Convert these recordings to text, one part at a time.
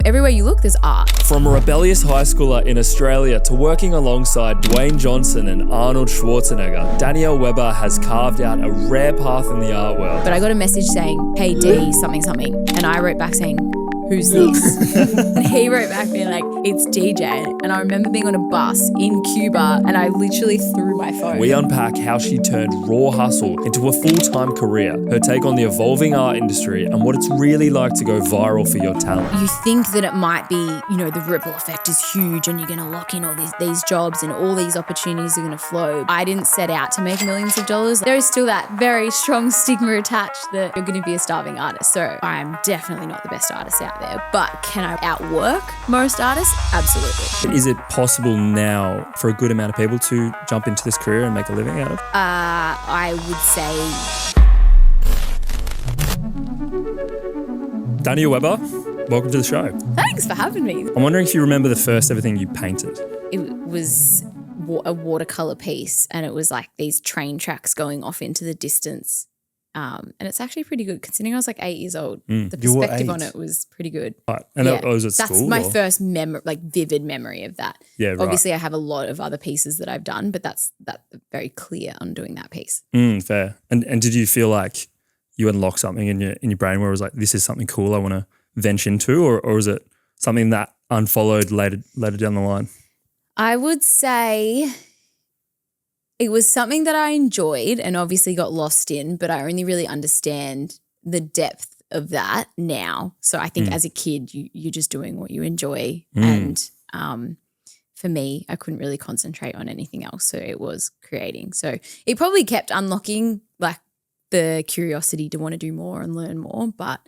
Everywhere you look, there's art. From a rebellious high schooler in Australia to working alongside Dwayne Johnson and Arnold Schwarzenegger, Danielle Weber has carved out a rare path in the art world. But I got a message saying, hey D, something. And I wrote back saying, who's this? And he wrote back being like, it's DJ. And I remember being on a bus in Cuba and I literally threw my phone. We unpack how she turned raw hustle into a full-time career, her take on the evolving art industry and what it's really like to go viral for your talent. You think that it might be, the ripple effect is huge and you're going to lock in all these jobs and all these opportunities are going to flow. I didn't set out to make millions of dollars. There is still that very strong stigma attached that you're going to be a starving artist. So I'm definitely not the best artist out there, but can I outwork most artists? Absolutely. Is it possible now for a good amount of people to jump into this career and make a living out of? I would say... Danielle Weber, welcome to the show. Thanks for having me. I'm wondering if you remember the first ever thing you painted. It was a watercolour piece and it was like these train tracks going off into the distance. And it's actually pretty good considering I was like 8 years old. The perspective on it was pretty good. Right. And that was at That's school? That's my first vivid memory of that. Yeah, right. Obviously I have a lot of other pieces that I've done, but that's very clear on doing that piece. Fair. And did you feel like you unlocked something in your brain where it was like, this is something cool I want to venture into, or was it something that unfollowed later down the line? I would say it was something that I enjoyed and obviously got lost in, but I only really understand the depth of that now. So I think as a kid, you're just doing what you enjoy. And for me, I couldn't really concentrate on anything else. So it was creating. So it probably kept unlocking the curiosity to want to do more and learn more, but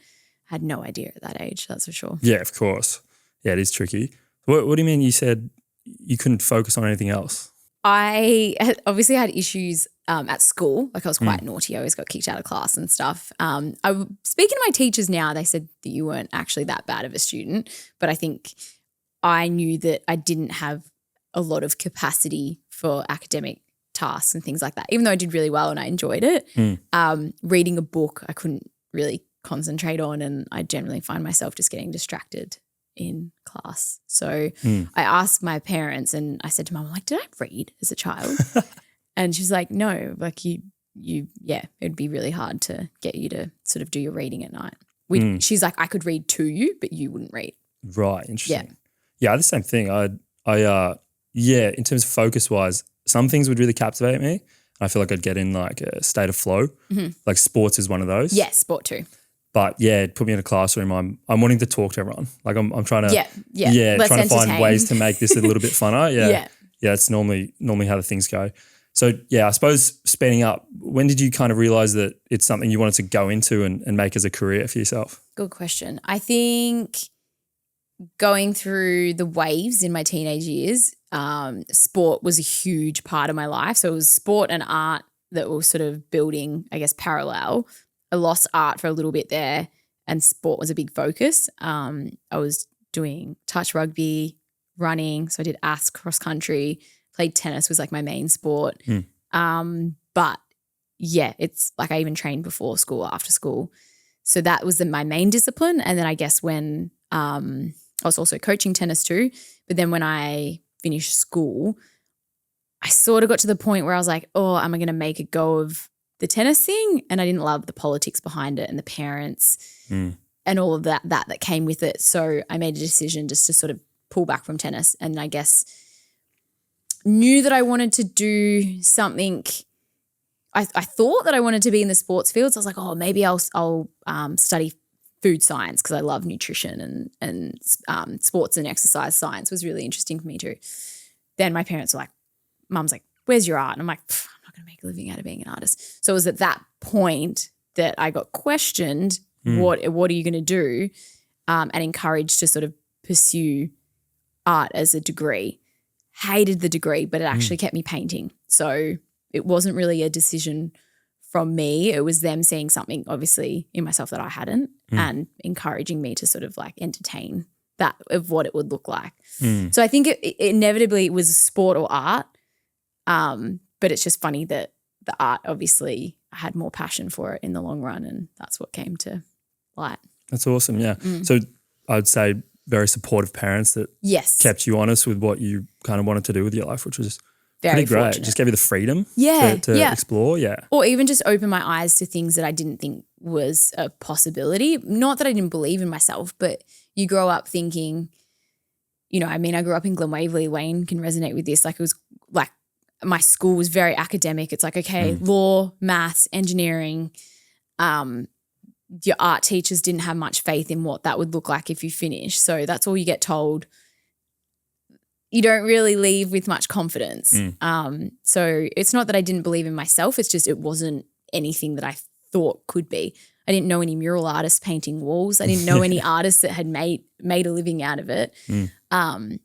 I had no idea at that age, that's for sure. Yeah, of course. Yeah, it is tricky. What do you mean you said you couldn't focus on anything else? I obviously had issues at school. Like I was quite naughty. I always got kicked out of class and stuff. Speaking to my teachers now, they said that you weren't actually that bad of a student, but I think I knew that I didn't have a lot of capacity for academic tasks and things like that, even though I did really well and I enjoyed it. Reading a book I couldn't really concentrate on and I generally find myself just getting distracted in class. So I asked my parents and I said to Mum, did I read as a child? And she's like, no, it'd be really hard to get you to sort of do your reading at night. She's like, I could read to you, but you wouldn't read. Right, interesting. Yeah, the same thing. In terms of focus-wise, some things would really captivate me. I feel like I'd get in like a state of flow. Like sports is one of those. Yeah, sport too. But yeah, put me in a classroom. I'm wanting to talk to everyone. Like I'm trying to trying to find ways to make this a little bit funner. Yeah. It's normally how the things go. So yeah, I suppose speeding up. When did you kind of realize that it's something you wanted to go into and make as a career for yourself? Good question. I think going through the waves in my teenage years, sport was a huge part of my life. So it was sport and art that were sort of building, I guess, parallel. I lost art for a little bit there and sport was a big focus. I was doing touch rugby, running. So I did cross country, played tennis was like my main sport. But yeah, it's like I even trained before school, after school. So that was my main discipline. And then I guess when I was also coaching tennis too, but then when I finished school, I sort of got to the point where I was like, oh, am I going to make a go of the tennis thing? And I didn't love the politics behind it and the parents and all of that came with it. So I made a decision just to sort of pull back from tennis and I guess knew that I wanted to do something. I thought that I wanted to be in the sports field. So I was like, oh, maybe I'll study food science because I love nutrition and sports and exercise science was really interesting for me too. Then my parents were like, Mum's like, where's your art? And I'm like, I'm not going to make a living out of being an artist. So it was at that point that I got questioned, what are you going to do? And encouraged to sort of pursue art as a degree. Hated the degree, but it actually kept me painting. So it wasn't really a decision from me. It was them seeing something obviously in myself that I hadn't and encouraging me to sort of like entertain that of what it would look like. So I think it inevitably was sport or art. But it's just funny that the art obviously I had more passion for it in the long run and that's what came to light. That's awesome, yeah. So I'd say very supportive parents that kept you honest with what you kind of wanted to do with your life, which was pretty great. Fortunate. Just gave you the freedom to explore. Yeah. Or even just open my eyes to things that I didn't think was a possibility. Not that I didn't believe in myself, but you grow up thinking, I grew up in Glen Waverley. Wayne can resonate with this. Like it was like my school was very academic. It's like, okay, law, maths, engineering. Your art teachers didn't have much faith in what that would look like if you finish. So that's all you get told. You don't really leave with much confidence. So it's not that I didn't believe in myself. It's just it wasn't anything that I thought could be. I didn't know any mural artists painting walls. I didn't know any artists that had made a living out of it.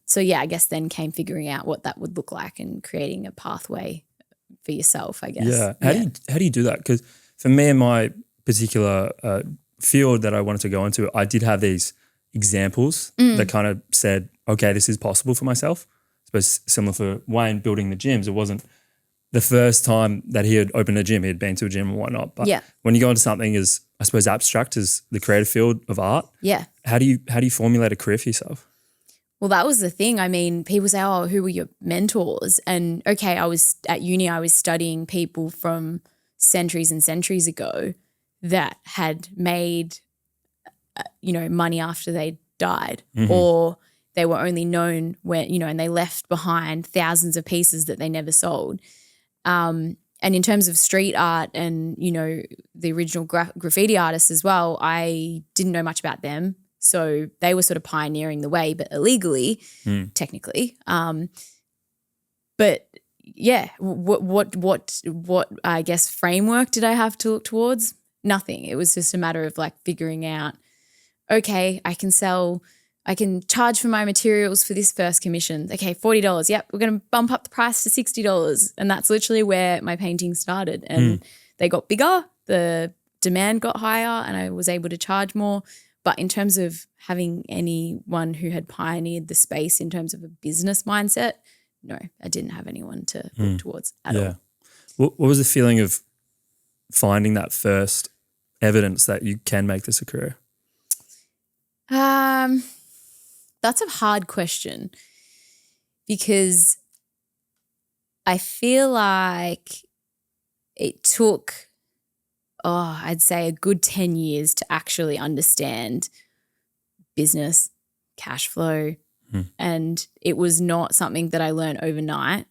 So yeah, I guess then came figuring out what that would look like and creating a pathway for yourself, I guess. Yeah. How do you do that? Because for me in my particular field that I wanted to go into, I did have these examples that kind of said, okay, this is possible for myself. I suppose similar for Wayne building the gyms. It wasn't the first time that he had opened a gym. He had been to a gym and whatnot. But when you go into something as, I suppose, abstract as the creative field of art, how do you formulate a career for yourself? Well, that was the thing. I mean, people say, oh, who were your mentors? And okay, I was at uni, I was studying people from centuries and centuries ago that had made, money after they died, or they were only known when, and they left behind thousands of pieces that they never sold. And in terms of street art and, the original graffiti artists as well, I didn't know much about them. So they were sort of pioneering the way, but illegally, technically. But yeah, what I guess framework did I have to look towards? Nothing. It was just a matter of like figuring out, okay, I can charge for my materials for this first commission. Okay, $40. Yep, we're going to bump up the price to $60. And that's literally where my painting started. And they got bigger, the demand got higher, and I was able to charge more. But in terms of having anyone who had pioneered the space in terms of a business mindset, no, I didn't have anyone to look towards at all. What was the feeling of finding that first evidence that you can make this a career? That's a hard question because I feel like it took, I'd say a good 10 years to actually understand business, cash flow, and it was not something that I learned overnight.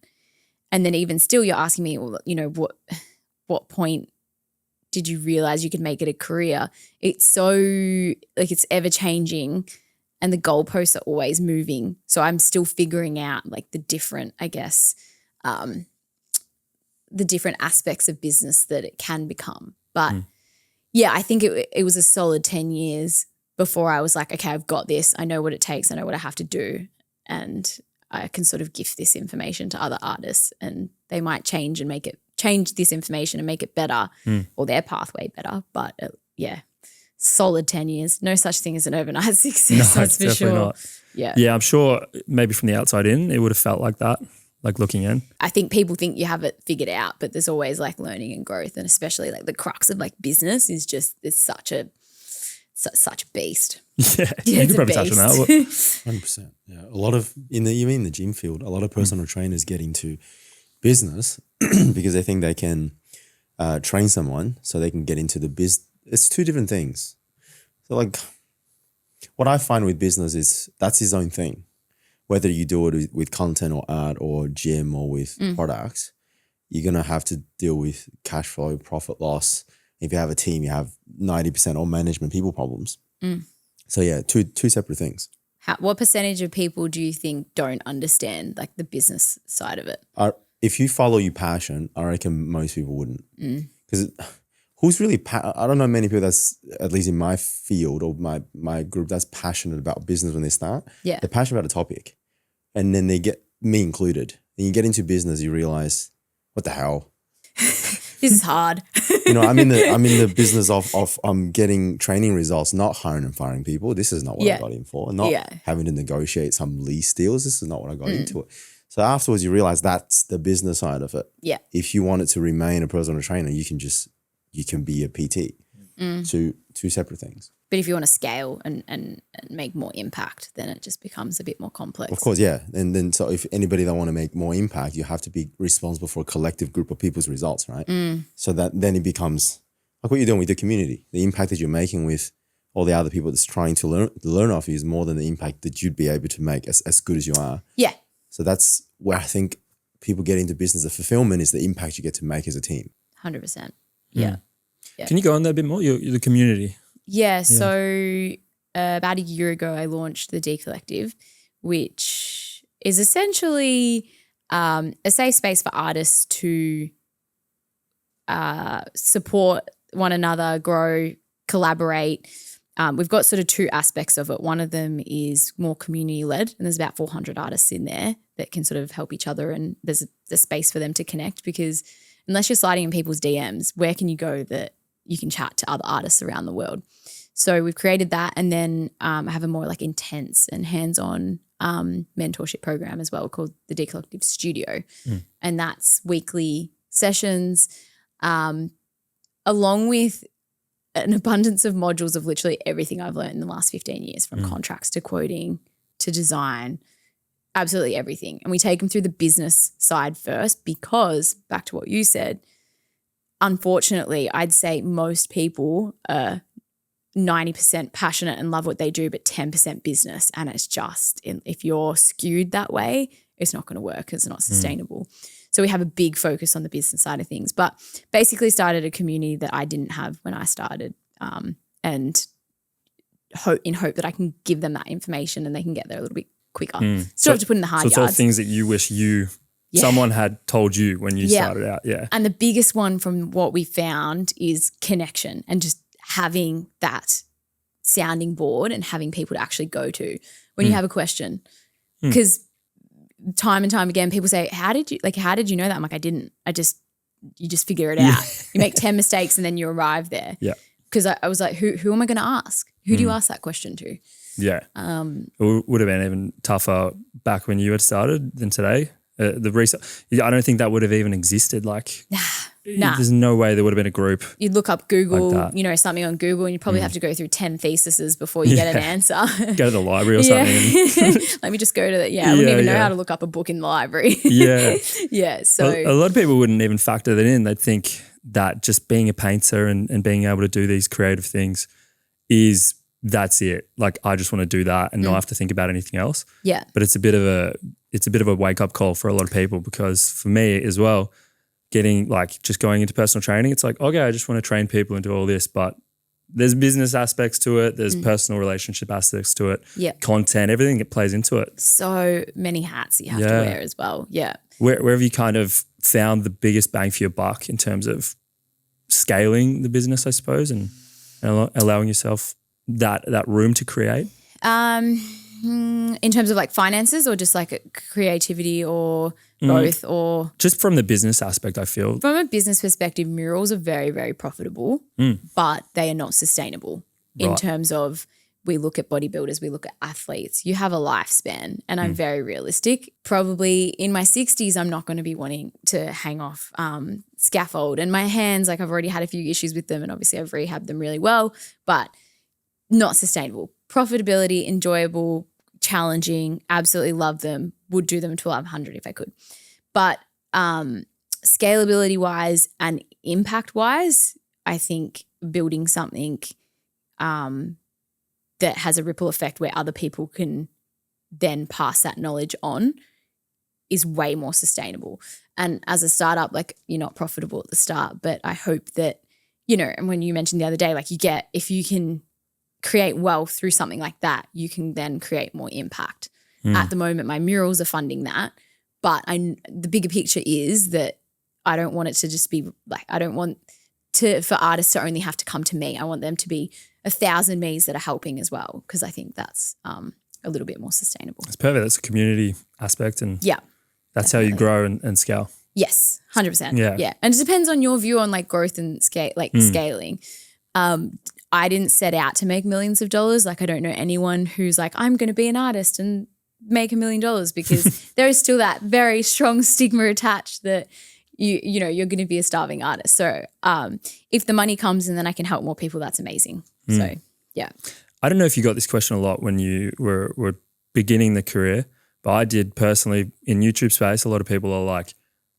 And then even still you're asking me, what point did you realize you could make it a career? It's so like it's ever changing and the goalposts are always moving. So I'm still figuring out like the different, I guess, the different aspects of business that it can become. But yeah, I think it was a solid 10 years before I was like, okay, I've got this. I know what it takes. I know what I have to do. And I can sort of gift this information to other artists and they might change this information and make it better or their pathway better. But solid 10 years. No such thing as an overnight success, that's for sure. Not. Yeah, I'm sure maybe from the outside in it would have felt like that, like looking in. I think people think you have it figured out, but there's always like learning and growth, and especially like the crux of like business is just it's such a beast. Yeah, you can probably touch on that. 100%. Yeah, a lot of in the gym field, a lot of personal trainers get into business because they think they can train someone so they can get into the biz. It's two different things. So like what I find with business is that's his own thing. Whether you do it with content or art or gym or with products, you're going to have to deal with cash flow, profit loss. If you have a team, you have 90% or management people problems. So yeah, two separate things. What percentage of people do you think don't understand like the business side of it? If you follow your passion, I reckon most people wouldn't. Because who's really, I don't know many people that's, at least in my field or my group, that's passionate about business when they start. Yeah. They're passionate about a topic. And then they get, me included, and you get into business, you realize, what the hell? This is hard. I'm in the business of getting training results, not hiring and firing people. This is not what I got in for. Not having to negotiate some lease deals. This is not what I got into it. So afterwards, you realize that's the business side of it. Yeah. If you want it to remain a personal trainer, you can be a PT. Two separate things. But if you want to scale and make more impact, then it just becomes a bit more complex. Of course, yeah. And then so if anybody that want to make more impact, you have to be responsible for a collective group of people's results, right? So that then it becomes like what you're doing with the community. The impact that you're making with all the other people that's trying to learn off you is more than the impact that you'd be able to make as good as you are. Yeah. So that's where I think people get into business. The fulfillment is the impact you get to make as a team. 100%. Yeah. Yeah. Can you go on that a bit more? You're the community. Yeah. So about a year ago, I launched the D Collective, which is essentially a safe space for artists to support one another, grow, collaborate. We've got sort of two aspects of it. One of them is more community-led, and there's about 400 artists in there that can sort of help each other, and there's a space for them to connect, because unless you're sliding in people's DMs, where can you go that you can chat to other artists around the world? So we've created that, and then I have a more like intense and hands-on mentorship program as well called the D Collective Studio, and that's weekly sessions along with an abundance of modules of literally everything I've learned in the last 15 years, from contracts to quoting to design, absolutely everything. And we take them through the business side first, because back to what you said, unfortunately, I'd say most people are 90% passionate and love what they do, but 10% business. And it's just, if you're skewed that way, it's not going to work. It's not sustainable. So we have a big focus on the business side of things, but basically started a community that I didn't have when I started, and in hope that I can give them that information and they can get there a little bit quicker. Still have to put in the hard yards. So it's all things that you wish someone had told you when you started out. Yeah. And the biggest one from what we found is connection, and just having that sounding board and having people to actually go to when you have a question. Because time and time again, people say, how did you know that? I'm like, I didn't. You just figure it out. You make 10 mistakes and then you arrive there. Yeah. Because I was like, who am I going to ask? Who do you ask that question to? Yeah. It would have been even tougher back when you had started than today. The research, I don't think that would have even existed. Like, there's no way there would have been a group. You'd look up Google, like something on Google, and you'd probably have to go through 10 theses before you get an answer. Go to the library or something. Let me just go to I wouldn't even know how to look up a book in the library. Yeah. So a lot of people wouldn't even factor that in. They'd think that just being a painter and being able to do these creative things that's it. Like, I just want to do that and not have to think about anything else. Yeah. But it's a bit of a wake up call for a lot of people, because for me as well, just going into personal training, it's like, okay, I just want to train people and do all this, but there's business aspects to it. There's personal relationship aspects to it. Yeah. Content, everything that plays into it. So many hats you have to wear as well. Yeah. Where have you kind of found the biggest bang for your buck in terms of scaling the business, I suppose, and allowing yourself that room to create? In terms of like finances, or just like creativity, or both, or just from the business aspect? I feel from a business perspective, murals are very, very profitable, but they are not sustainable in terms of, we look at bodybuilders, we look at athletes. You have a lifespan, and I'm very realistic. Probably in my 60s, I'm not going to be wanting to hang off scaffold, and my hands, like, I've already had a few issues with them, and obviously I've rehabbed them really well, but not sustainable. Profitability, enjoyable, challenging, absolutely love them, would do them until I'm 100 if I could. But scalability wise and impact wise, I think building something that has a ripple effect where other people can then pass that knowledge on is way more sustainable. And as a startup, like, you're not profitable at the start, but I hope that, and when you mentioned the other day, like, if you can create wealth through something like that, you can then create more impact. At the moment, my murals are funding that, but the bigger picture is that I don't want it to just be like, I don't want for artists to only have to come to me. I want them to be 1,000 me's that are helping as well, because I think that's a little bit more sustainable. It's perfect. That's a community aspect, and that's definitely how you grow and scale. Yes, 100%. Yeah. And it depends on your view on like growth and scaling. I didn't set out to make millions of dollars. Like, I don't know anyone who's like, I'm going to be an artist and make $1 million, because there is still that very strong stigma attached that, you're going to be a starving artist. So if the money comes and then I can help more people, that's amazing. So yeah. I don't know if you got this question a lot when you were beginning the career, but I did personally in YouTube space. A lot of people are like,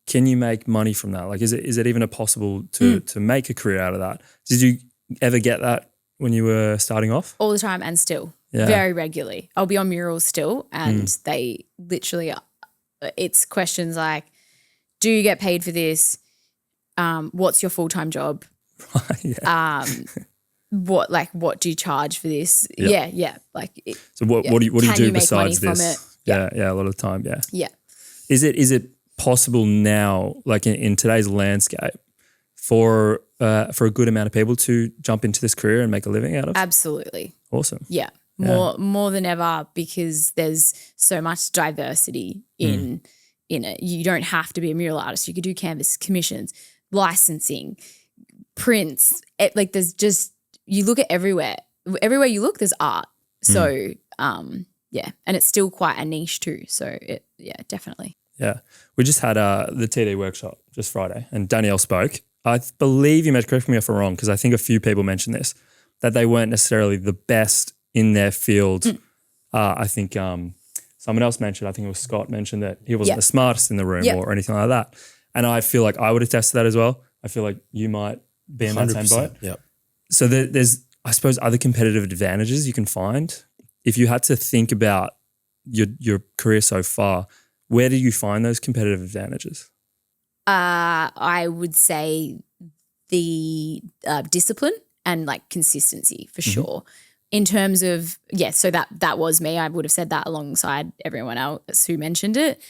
can you make money from that? Like, is it even possible to make a career out of that? Did you ever get that when you were starting off? All the time and still, very regularly. I'll be on murals still and they literally, it's questions like, do you get paid for this? What's your full-time job? What do you charge for this? Yeah. So what do you do besides this? Yeah, a lot of the time, yeah. Yeah. Is it possible now, like in today's landscape, for a good amount of people to jump into this career and make a living out of? Absolutely. Awesome. Yeah. More than ever, because there's so much diversity in it. You don't have to be a mural artist. You could do canvas, commissions, licensing, prints. There's just, you look at everywhere you look, there's art. So and it's still quite a niche too. So definitely. Yeah. We just had the TD workshop just Friday and Danielle spoke. I believe you might correct me if I'm wrong, because I think a few people mentioned this, that they weren't necessarily the best in their field. I think someone else mentioned, I think it was Scott mentioned that he wasn't the smartest in the room or anything like that. And I feel like I would attest to that as well. I feel like you might be in that same boat. Yep. So there's, I suppose, other competitive advantages you can find. If you had to think about your career so far, where do you find those competitive advantages? I would say the discipline and like consistency for sure. In terms of, so that was me. I would have said that alongside everyone else who mentioned it,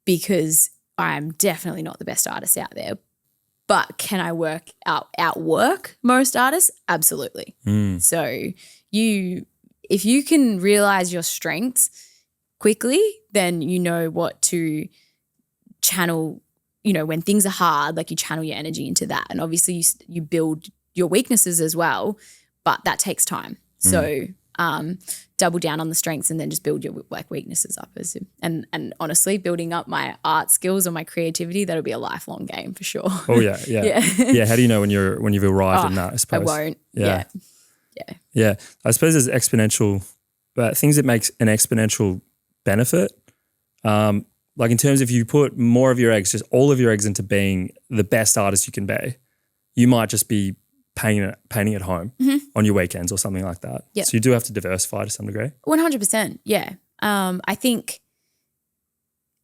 because I'm definitely not the best artist out there. But can I outwork most artists? Absolutely. So if you can realize your strengths quickly, then you know what to channel. When things are hard, like you channel your energy into that. And obviously you build your weaknesses as well, but that takes time. So double down on the strengths and then just build your weaknesses up. And honestly, building up my art skills or my creativity, that'll be a lifelong game for sure. Oh yeah. Yeah. How do you know when you've arrived in that? I suppose I won't. Yeah. I suppose there's exponential things that makes an exponential benefit. Like in terms of, if you put more of your eggs, just all of your eggs into being the best artist you can be, you might just be painting at home on your weekends or something like that. Yep. So you do have to diversify to some degree. 100%. Yeah. I think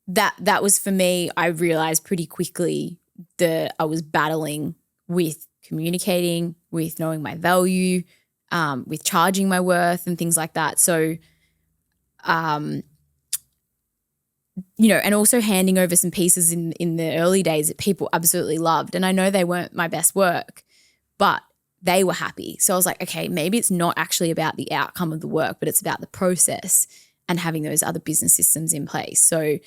that was for me. I realized pretty quickly that I was battling with communicating, with knowing my value, with charging my worth and things like that. So, and also handing over some pieces in the early days that people absolutely loved. And I know they weren't my best work, but they were happy. So I was like, okay, maybe it's not actually about the outcome of the work, but it's about the process and having those other business systems in place. So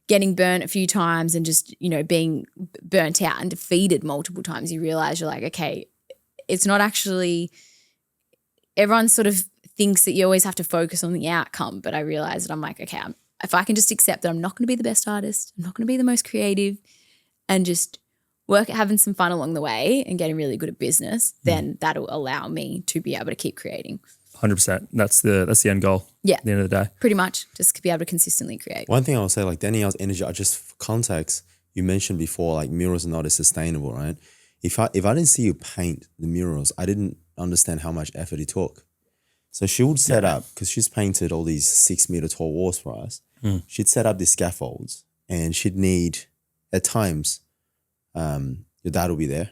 getting burnt a few times and just, being burnt out and defeated multiple times, you realize you're like, okay, it's not actually, everyone sort of thinks that you always have to focus on the outcome. But I realized that I'm like, okay, if I can just accept that I'm not going to be the best artist, I'm not going to be the most creative, and just work at having some fun along the way and getting really good at business, then that'll allow me to be able to keep creating. 100%. That's the end goal. Yeah. At the end of the day. Pretty much. Just be able to consistently create. One thing I will say, like Danielle's energy, just for context, you mentioned before, like murals are not as sustainable, right? If I didn't see you paint the murals, I didn't understand how much effort it took. So she would set up, because she's painted all these 6 meter tall walls for us. She'd set up these scaffolds, and she'd need, at times, your dad will be there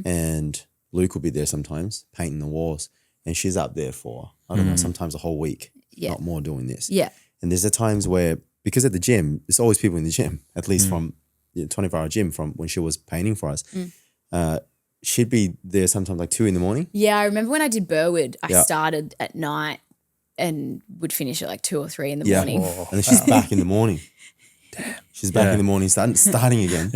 and Luke will be there sometimes painting the walls, and she's up there for, I don't know, sometimes a whole week, not more, doing this. Yeah. And there's the times where, because at the gym, there's always people in the gym, at least from the 24-hour gym from when she was painting for us. She'd be there sometimes like 2 a.m. Yeah, I remember when I did Burwood, I started at night and would finish at like 2 or 3 in the morning. And then she's back in the morning. Damn. She's back in the morning, starting again.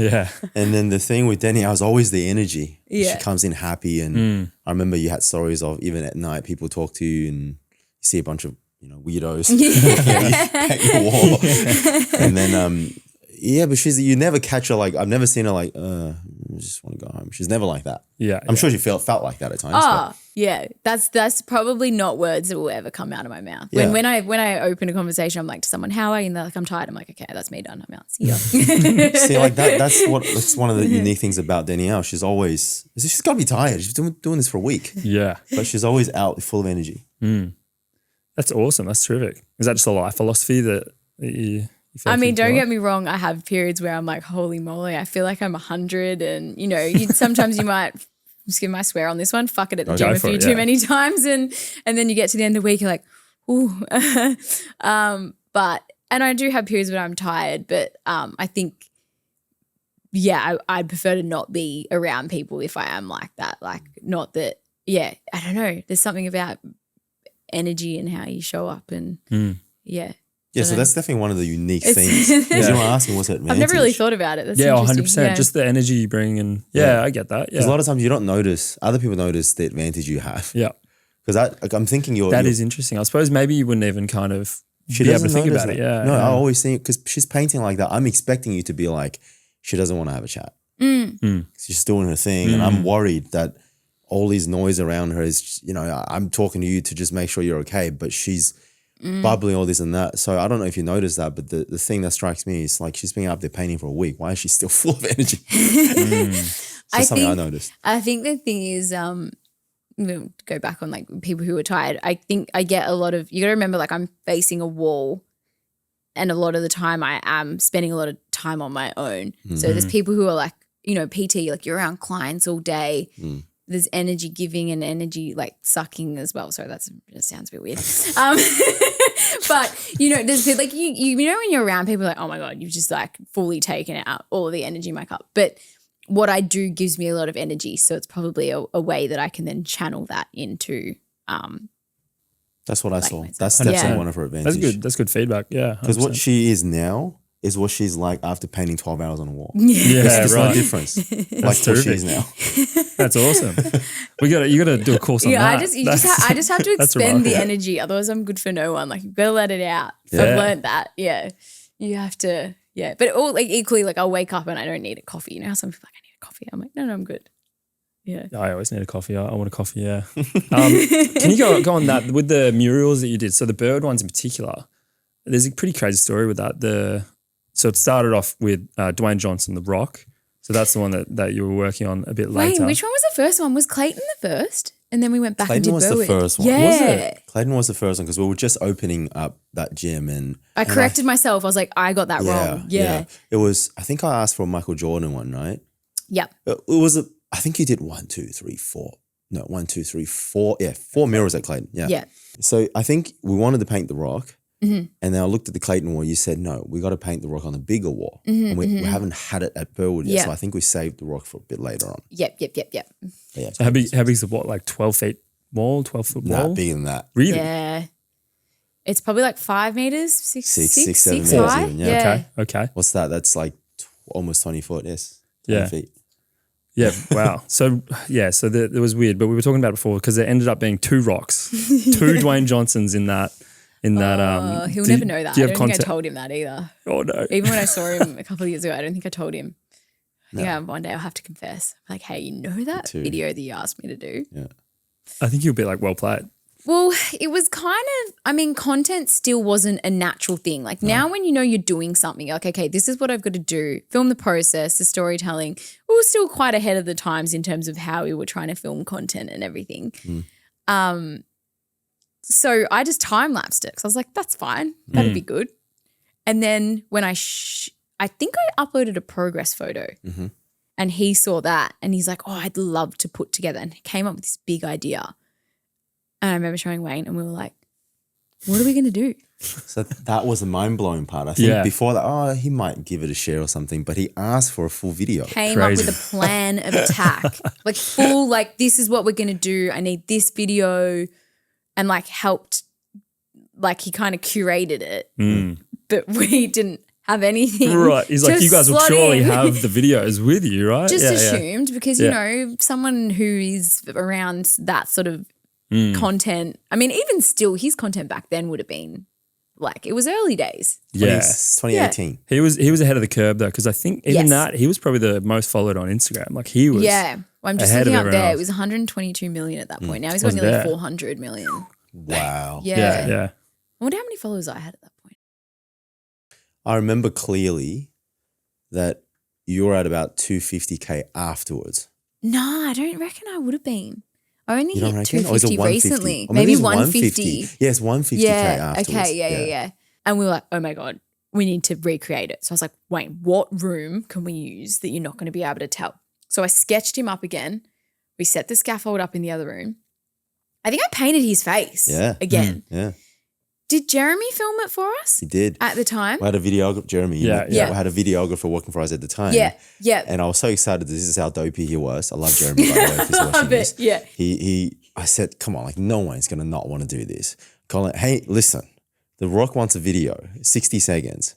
And then the thing with Danielle is always the energy. She comes in happy, and I remember you had stories of even at night people talk to you and you see a bunch of weirdos paint your wall. And then Yeah, but you never catch her like, I've never seen her like, I just want to go home. She's never like that. Yeah. I'm sure she felt like that at times. Oh, yeah. That's probably not words that will ever come out of my mouth. Yeah. When I open a conversation, I'm like to someone, how are you? And they're like, I'm tired. I'm like, okay, that's me done. I'm out. See ya. See, like that's one of the unique things about Danielle. She's got to be tired. She's doing this for a week. Yeah. But she's always out full of energy. That's awesome. That's terrific. Is that just a life philosophy that you I mean, don't get me wrong. I have periods where I'm like, holy moly, I feel like I'm 100. And, you know, sometimes you might, excuse my swear on this one, fuck it at the gym a few too many times. And then you get to the end of the week, you're like, ooh. And I do have periods when I'm tired, but I think, I'd prefer to not be around people if I am like that. Like, not that, I don't know. There's something about energy and how you show up and, Yeah, so that's definitely one of the unique things. You were asking, what's it? I've never really thought about it. That's 100%. Yeah. Just the energy you bring, and I get that. Yeah, because a lot of times you don't notice. Other people notice the advantage you have. Yeah, because I'm thinking that is interesting. I suppose maybe you wouldn't even kind of be able to think about it. Yeah, no, I always think because she's painting like that. I'm expecting you to be like, she doesn't want to have a chat. She's doing her thing, and I'm worried that all this noise around her is, you know, I'm talking to you to just make sure you're okay, but she's bubbling all this and that. So I don't know if you noticed that, but the thing that strikes me is like she's been up there painting for a week. Why is she still full of energy? Something I noticed. I think the thing is, we'll go back on like people who are tired. I think I get a lot of, you got to remember, like I'm facing a wall and a lot of the time I am spending a lot of time on my own. So there's people who are like, you know, PT, like you're around clients all day. There's energy giving and energy like sucking as well. Sorry, that sounds a bit weird. But, you know, there's like, you know, when you're around people like, oh my God, you've just like fully taken out all of the energy in my cup. But what I do gives me a lot of energy. So it's probably a way that I can then channel that into. That's what I saw. That's definitely one of her advantages. That's good. That's good feedback. Yeah. Because what she is now is what she's like after painting 12 hours on a wall. There's no difference. Like what she is now. That's awesome. You gotta do a course on that. I just have to expend the energy. Otherwise I'm good for no one. Like you've got to let it out. So I've learned that. Yeah. You have to, But all like equally, like I'll wake up and I don't need a coffee. You know how some people are like, I need a coffee. I'm like, no, I'm good. Yeah. I always need a coffee. I want a coffee, yeah. Can you go on that with the murals that you did? So the bird ones in particular, there's a pretty crazy story with that. So it started off with Dwayne Johnson, The Rock. So that's the one that you were working on a bit later. Wait, which one was the first one? Was Clayton the first? And then we went back and did Berwick. Clayton was the first one. Yeah. Was it? Clayton was the first one because we were just opening up that gym and I corrected myself. I was like, I got that wrong. Yeah. It was, I think I asked for a Michael Jordan one, right? Yep. It was I think you did 1, 2, 3, 4. No, 1, 2, 3, 4. Yeah, 4 murals at Clayton. Yeah. So I think we wanted to paint The Rock. And then I looked at the Clayton wall. You said, no, we got to paint The Rock on the bigger wall. And we haven't had it at Burwood yet. So I think we saved The Rock for a bit later on. Yep. Yeah. So how big is the wall? Like 12 feet wall, 12-foot wall? Nah, bigger than that. Really? Yeah. It's probably like 5 meters, 6 7 meters high. even, yeah. Okay. What's that? That's like almost 20 foot, yes. 20 feet. Yeah, wow. So it was weird, but we were talking about it before because there ended up being 2 rocks, 2 Dwayne Johnsons in that. He'll never know that. I don't think I told him that either. Oh no! Even when I saw him a couple of years ago, I don't think I told him. Yeah, one day I'll have to confess. I'm like, hey, you know that video that you asked me to do? Yeah. I think you'll be like, well played. Well, it was kind of, I mean, content still wasn't a natural thing. Like now when you know you're doing something, you're like, okay, this is what I've got to do. Film the process, the storytelling. We were still quite ahead of the times in terms of how we were trying to film content and everything. So I just time-lapsed it because I was like, that's fine. That'd be good. And then when I think I uploaded a progress photo and he saw that and he's like, oh, I'd love to put together. And he came up with this big idea. And I remember showing Wayne and we were like, what are we going to do? So that was the mind-blowing part. I think before that, he might give it a share or something, but he asked for a full video. Came up with a plan of attack. Like full, like this is what we're going to do. I need this video. And like helped, like he kind of curated it, but we didn't have anything. Right. He's like, you guys will surely have the videos with you, right? Just assumed because, you know, someone who is around that sort of content, I mean, even still his content back then would have been like it was early days. Yeah. 2018. He was ahead of the curve though, because I think even that, he was probably the most followed on Instagram. Like he was well, I'm just ahead looking of up there. everyone It was 122 million at that point. Now he's got Was nearly there? 400 million. Wow. Yeah. I wonder how many followers I had at that point. I remember clearly that you were at about 250K afterwards. No, I don't reckon I would have been. I only You don't hit reckon? Or is it 250 recently. Or Maybe it's 150. Yes, 150K afterwards. Okay, yeah. And we were like, oh my God, we need to recreate it. So I was like, Wayne, what room can we use that you're not going to be able to tell? So I sketched him up again. We set the scaffold up in the other room. I think I painted his face again. Yeah. Did Jeremy film it for us? He did. At the time? We had a videographer, Jeremy. We had a videographer working for us at the time. Yeah. And I was so excited that this is how dopey he was. I love Jeremy, by the way, if he's watching this. Yeah. I said, come on, like no one's going to not want to do this. Colin, hey, listen, The Rock wants a video, 60 seconds.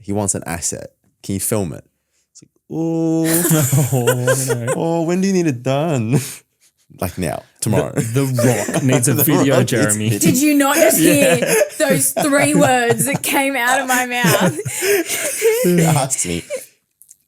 He wants an asset. Can you film it? It's like, oh, when do you need it done? Like now, tomorrow. The Rock needs a video, Jeremy. Did you not just hear those 3 words that came out of my mouth? He asked me,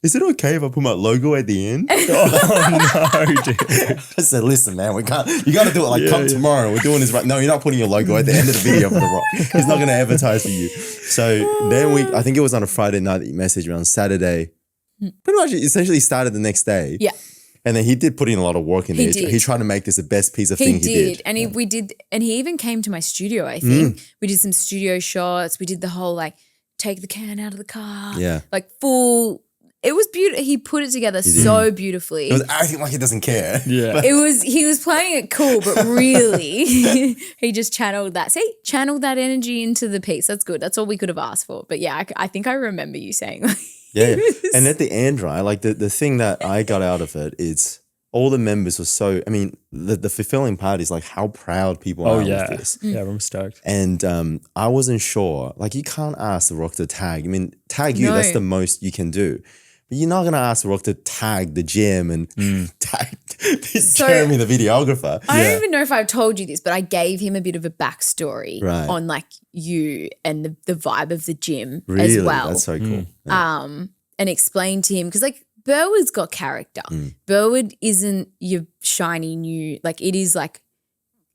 is it okay if I put my logo at the end? Oh no, dude. I said, listen, man, you got to do it come tomorrow. We're doing this right. No, you're not putting your logo at the end of the video for The Rock. He's not going to advertise for you. So then I think it was on a Friday night that you messaged me on Saturday. Pretty much essentially started the next day. Yeah. And then he did put in a lot of work in there. Did. He tried to make this the best piece of thing he did. And we did, and he even came to my studio, I think. We did some studio shots. We did the whole take the can out of the car. Yeah. Full. It was beautiful. He put it together so beautifully. He was acting like he doesn't care. Yeah. He was playing it cool, but really he just channeled that. Channeled that energy into the piece. That's good. That's all we could have asked for. But yeah, I think I remember you saying Yeah. And at the end, right, the thing that I got out of it is all the members were so, I mean, the fulfilling part is how proud people are with this. Yeah, I'm stoked. And I wasn't sure. You can't ask The Rock to tag. I mean, tag you, that's the most you can do. But you're not going to ask The Rock to tag the gym and tag Jeremy, the videographer. I don't even know if I've told you this, but I gave him a bit of a backstory on you and the vibe of the gym as well. That's so cool. Yeah. And explained to him, because Burwood's got character. Burwood isn't your shiny new,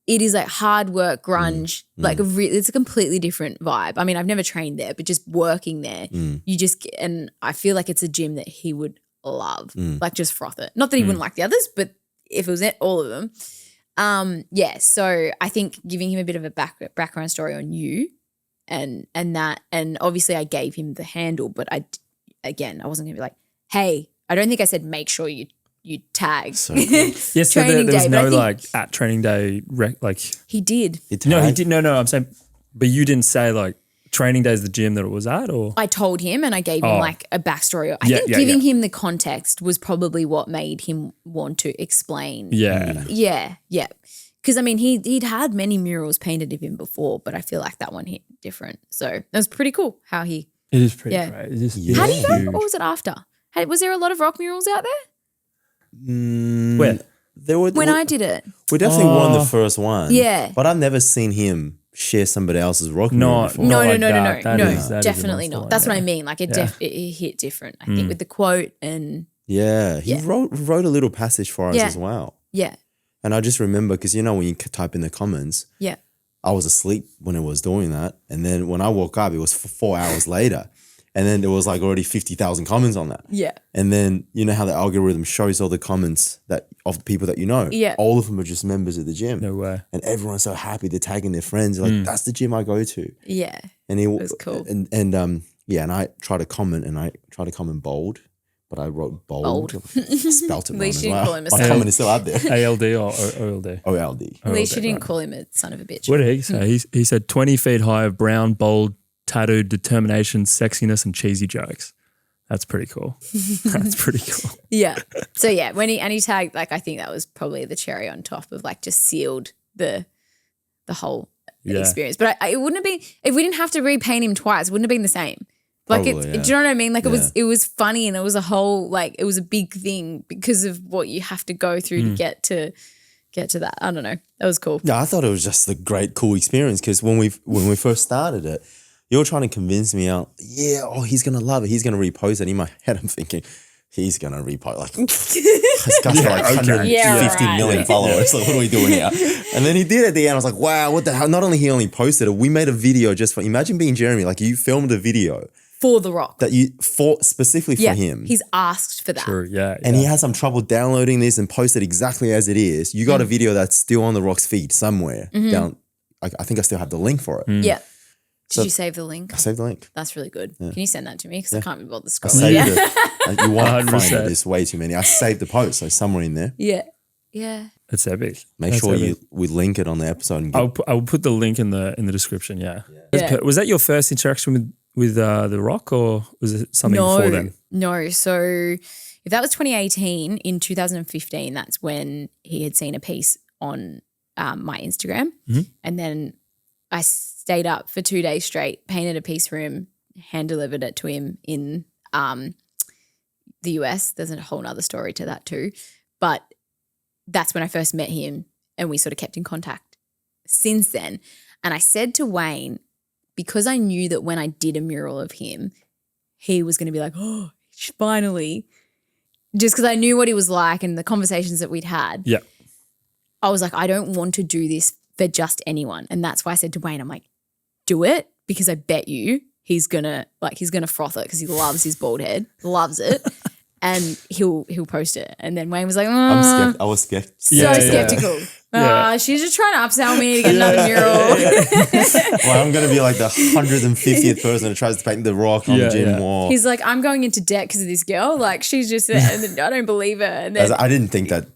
it is hard work, grunge, it's a completely different vibe. I mean, I've never trained there, but just working there, you just, and I feel like it's a gym that he would love, just froth it. Not that he wouldn't like the others, but if it was all of them. So I think giving him a bit of a background story on you and that, and obviously I gave him the handle, but I wasn't going to be like, hey, I don't think I said make sure you tag. So cool. Yes, so there was no at training day he did. No, he did. No, I'm saying, but you didn't say training day is the gym that it was at, or I told him and I gave him a backstory. I think giving him the context was probably what made him want to explain. Yeah. Because I mean, he'd had many murals painted of him before, but I feel like that one hit different. So it was pretty cool how he. It is pretty great. It is How did you go, or was it after? Was there a lot of rock murals out there? Where? When I did it. We definitely won the first one. Yeah. But I've never seen him share somebody else's rock mural before. No, definitely not. That's what I mean. It hit different, I think, with the quote and. Yeah. He wrote a little passage for us as well. Yeah. And I just remember, because when you type in the comments, I was asleep when it was doing that. And then when I woke up, it was 4 hours later. And then there was already 50,000 comments on that. Yeah. And then you know how the algorithm shows all the comments of the people that you know. Yeah. All of them are just members of the gym. No way. And everyone's so happy they're tagging their friends. They're like, that's the gym I go to. Yeah. And it was cool. And I tried to comment bold, but I wrote bold. Spelt it wrong as well. My comment is still out there. ALD or OLD? OLD. At least you didn't call him a son of a bitch. What did he say? He said 20 feet high of brown, bold, tattooed determination, sexiness, and cheesy jokes. That's pretty cool. That's pretty cool. Yeah. So when he tagged, I think that was probably the cherry on top of just sealed the whole experience. But it wouldn't have been, if we didn't have to repaint him twice, it wouldn't have been the same. Do you know what I mean? It was funny, and it was a whole it was a big thing because of what you have to go through to get to that. I don't know. That was cool. Yeah, I thought it was just a great, cool experience, because when we first started it, You're trying to convince me out. Yeah, he's gonna love it. He's gonna repost it. In my head, I'm thinking, he's gonna repost. Like, this guy's got like 150 million followers. Like, what are we doing here? And then he did at the end. I was like, wow, what the hell? Not only he only posted it, we made a video just for. Imagine being Jeremy. Like, you filmed a video for The Rock specifically for him. He's asked for that. True, yeah. And he had some trouble downloading this and posted exactly as it is. You got a video that's still on The Rock's feed somewhere down. I think I still have the link for it. Yeah. Did you save the link? I saved the link. That's really good. Yeah. Can you send that to me? Because I can't be bothered I scrolling. saved it. You won't find it. There's way too many. I saved the post, so somewhere in there. Yeah. Yeah. It's epic. Make sure we link it on the episode. And I'll put the link in the description. Yeah. Was that your first interaction with The Rock, or was it something before then? No. So if that was 2018, in 2015, that's when he had seen a piece on my Instagram, and then I stayed up for 2 days straight, painted a piece for him, hand delivered it to him in the US. There's a whole nother story to that too. But that's when I first met him, and we sort of kept in contact since then. And I said to Wayne, because I knew that when I did a mural of him, he was going to be like, oh, finally. Just because I knew what he was like and the conversations that we'd had. Yeah. I was like, I don't want to do this for just anyone. And that's why I said to Wayne, I'm like, do it, because I bet you he's gonna froth it because he loves his bald head, loves it. And he'll post it. And then Wayne was like, I was skeptical. Skeptical. She's just trying to upsell me to get another mural. Well, I'm going to be like the 150th person who tries to paint The Rock on the gym wall. He's like, I'm going into debt because of this girl. Like, she's just, and I don't believe her. And then, I didn't think that.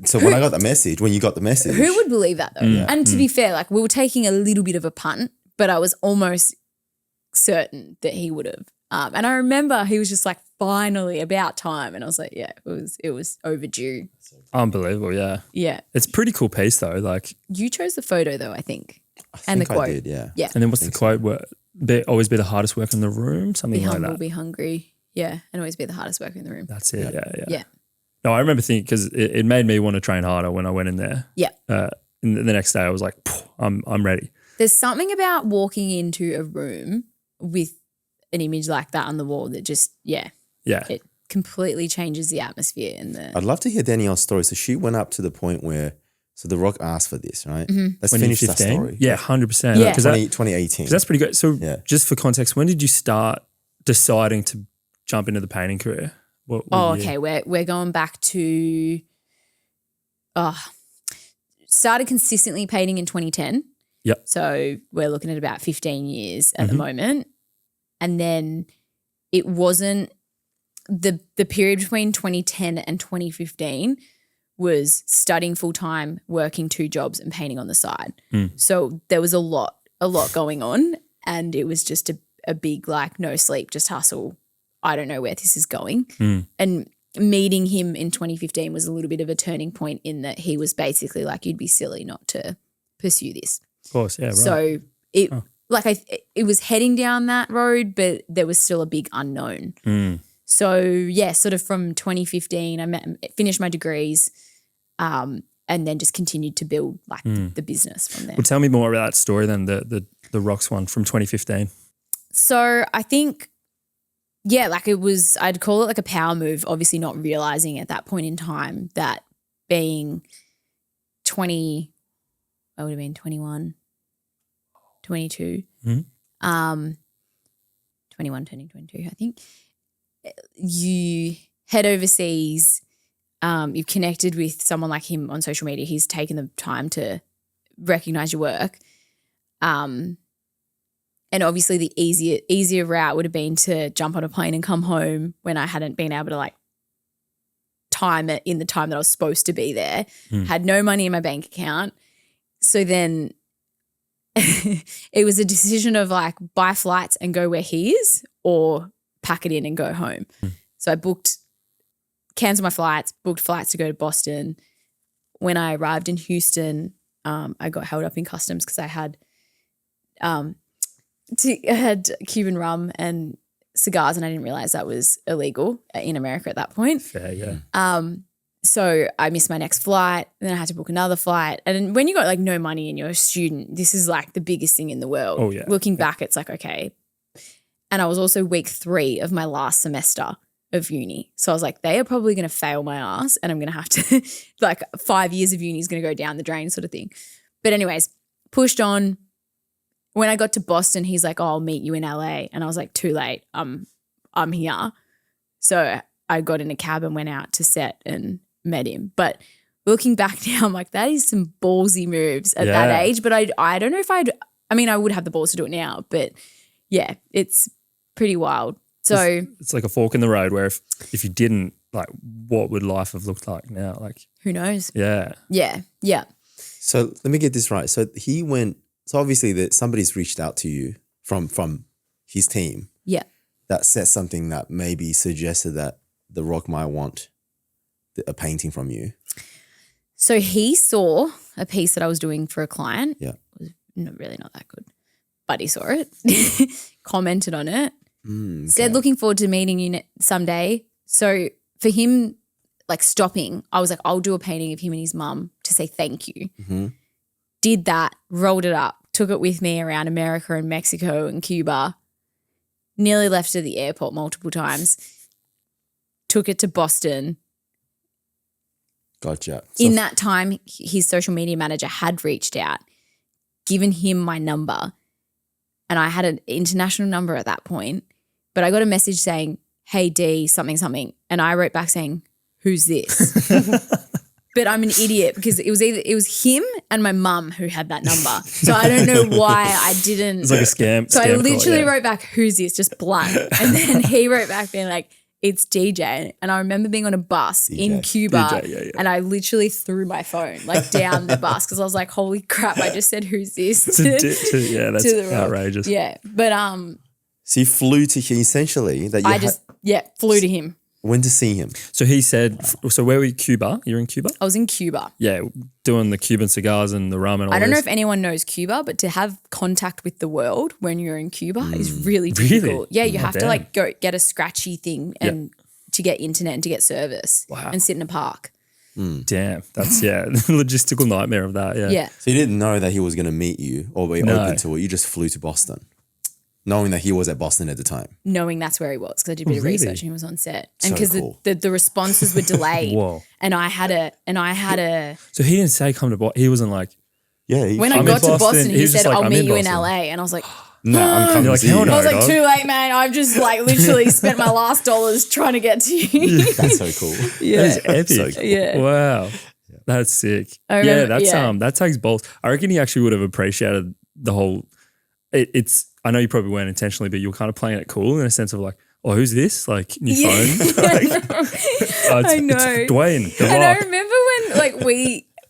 So when you got the message. Who would believe that though? Yeah. And to be fair, like, we were taking a little bit of a punt, but I was almost certain that he would have. And I remember he was just like, finally, about time. And I was like, yeah, it was overdue. Unbelievable, yeah. Yeah. It's a pretty cool piece though. Like, you chose the photo though, I think. And the quote. I did, yeah. Yeah. And then what's the quote? Always be the hardest worker in the room, something like that. Be humble, be hungry. Yeah. And always be the hardest worker in the room. That's it, yeah. No, I remember thinking, because it made me want to train harder when I went in there. Yeah. And the next day I was like, I'm ready. There's something about walking into a room with an image like that on the wall that just, it completely changes the atmosphere. I'd love to hear Danielle's story. So she went up to the point where, so The Rock asked for this, right? Mm-hmm. Let's finish that story. Yeah, 100%. Yeah. 2018. Because that's pretty good. So just for context, when did you start deciding to jump into the painting career? Okay. We're going back to started consistently painting in 2010. Yep. So we're looking at about 15 years at the moment. And then it wasn't the period between 2010 and 2015 was studying full-time, working 2 jobs and painting on the side. So there was a lot going on, and it was just a big, like, no sleep, just hustle. I don't know where this is going. And meeting him in 2015 was a little bit of a turning point in that he was basically like, you'd be silly not to pursue this. Of course, yeah, right. So it was heading down that road, but there was still a big unknown. So sort of from 2015, I finished my degrees, and then just continued to build like the business from there. Well, tell me more about that story then, the Rocks one from 2015. So I think, like it was, I'd call it like a power move, obviously not realizing at that point in time that being 20, I would have been 21, 22, 21 turning 22, I think. You head overseas, you've connected with someone like him on social media. He's taken the time to recognize your work. And obviously the easier route would have been to jump on a plane and come home when I hadn't been able to like time it in the time that I was supposed to be there. Had no money in my bank account. So then it was a decision of like buy flights and go where he is, or pack it in and go home. So I canceled my flights, booked flights to go to Boston. When I arrived in Houston, I got held up in customs because I had Cuban rum and cigars, and I didn't realize that was illegal in America at that point. Fair, yeah. So I missed my next flight, and then I had to book another flight. And when you got like no money and you're a student, this is like the biggest thing in the world. Oh, yeah. Looking back, it's like, okay. And I was also week 3 of my last semester of uni. So I was like, they are probably going to fail my ass, and I'm going to have to like 5 years of uni is going to go down the drain sort of thing. But anyways, pushed on. When I got to Boston, he's like, oh, I'll meet you in LA. And I was like, too late. I'm here. So I got in a cab and went out to set and met him. But looking back now, I'm like, that is some ballsy moves at that age. But I don't know if I would have the balls to do it now. But yeah, it's pretty wild. So it's like a fork in the road where if you didn't, like, what would life have looked like now? Like, who knows? Yeah. Yeah. Yeah. So let me get this right. So he went, so obviously that somebody's reached out to you from his team. Yeah. That said something that maybe suggested that The Rock might want a painting from you. So he saw a piece that I was doing for a client. Yeah. It was really not that good. But he saw it, commented on it, said looking forward to meeting you someday. So for him, like stopping, I was like, I'll do a painting of him and his mum to say thank you. Mm-hmm. Did that, rolled it up, took it with me around America and Mexico and Cuba, nearly left at the airport multiple times, took it to Boston. Gotcha. In that time, his social media manager had reached out, given him my number, and I had an international number at that point, but I got a message saying, hey, D, something, something, and I wrote back saying, who's this? But I'm an idiot because it was him and my mum who had that number. So I don't know why I didn't. It's like a scam. So I literally wrote back, who's this? Just blunt. And then he wrote back being like, it's DJ. And I remember being on a bus in Cuba and I literally threw my phone like down the bus because I was like, holy crap, I just said, who's this? That's outrageous. Yeah. But so you flew to him essentially that you flew to him. Went to see him. So he said, so where were you? Cuba? You're in Cuba? I was in Cuba. Yeah, doing the Cuban cigars and the rum and all I don't know if anyone knows Cuba, but to have contact with the world when you're in Cuba is really difficult. Really? Yeah, you have to like go get a scratchy thing and to get internet and to get service and sit in a park. Damn, that's the logistical nightmare of that. Yeah. So you didn't know that he was going to meet you or be open to it. You just flew to Boston. Knowing that he was at Boston at the time. Knowing that's where he was because I did a bit of research and he was on set. And because cool. the responses were delayed. Whoa. And I had a So he didn't say come to Boston. He wasn't like. Yeah. When I got to Boston, he said, like, I'll meet you in LA. And I was like, no, I'm coming like, hell no, I was like, too late, man. I've just like literally spent my last dollars trying to get to you. That's so cool. Yeah. That is epic. So cool. Yeah. Wow. That's sick. That takes balls. I reckon he actually would have appreciated the whole I know you probably weren't intentionally, but you were kind of playing it cool in a sense of like, oh, who's this? Like, new phone? I know. It's Dwayne, The Rock. And I remember when like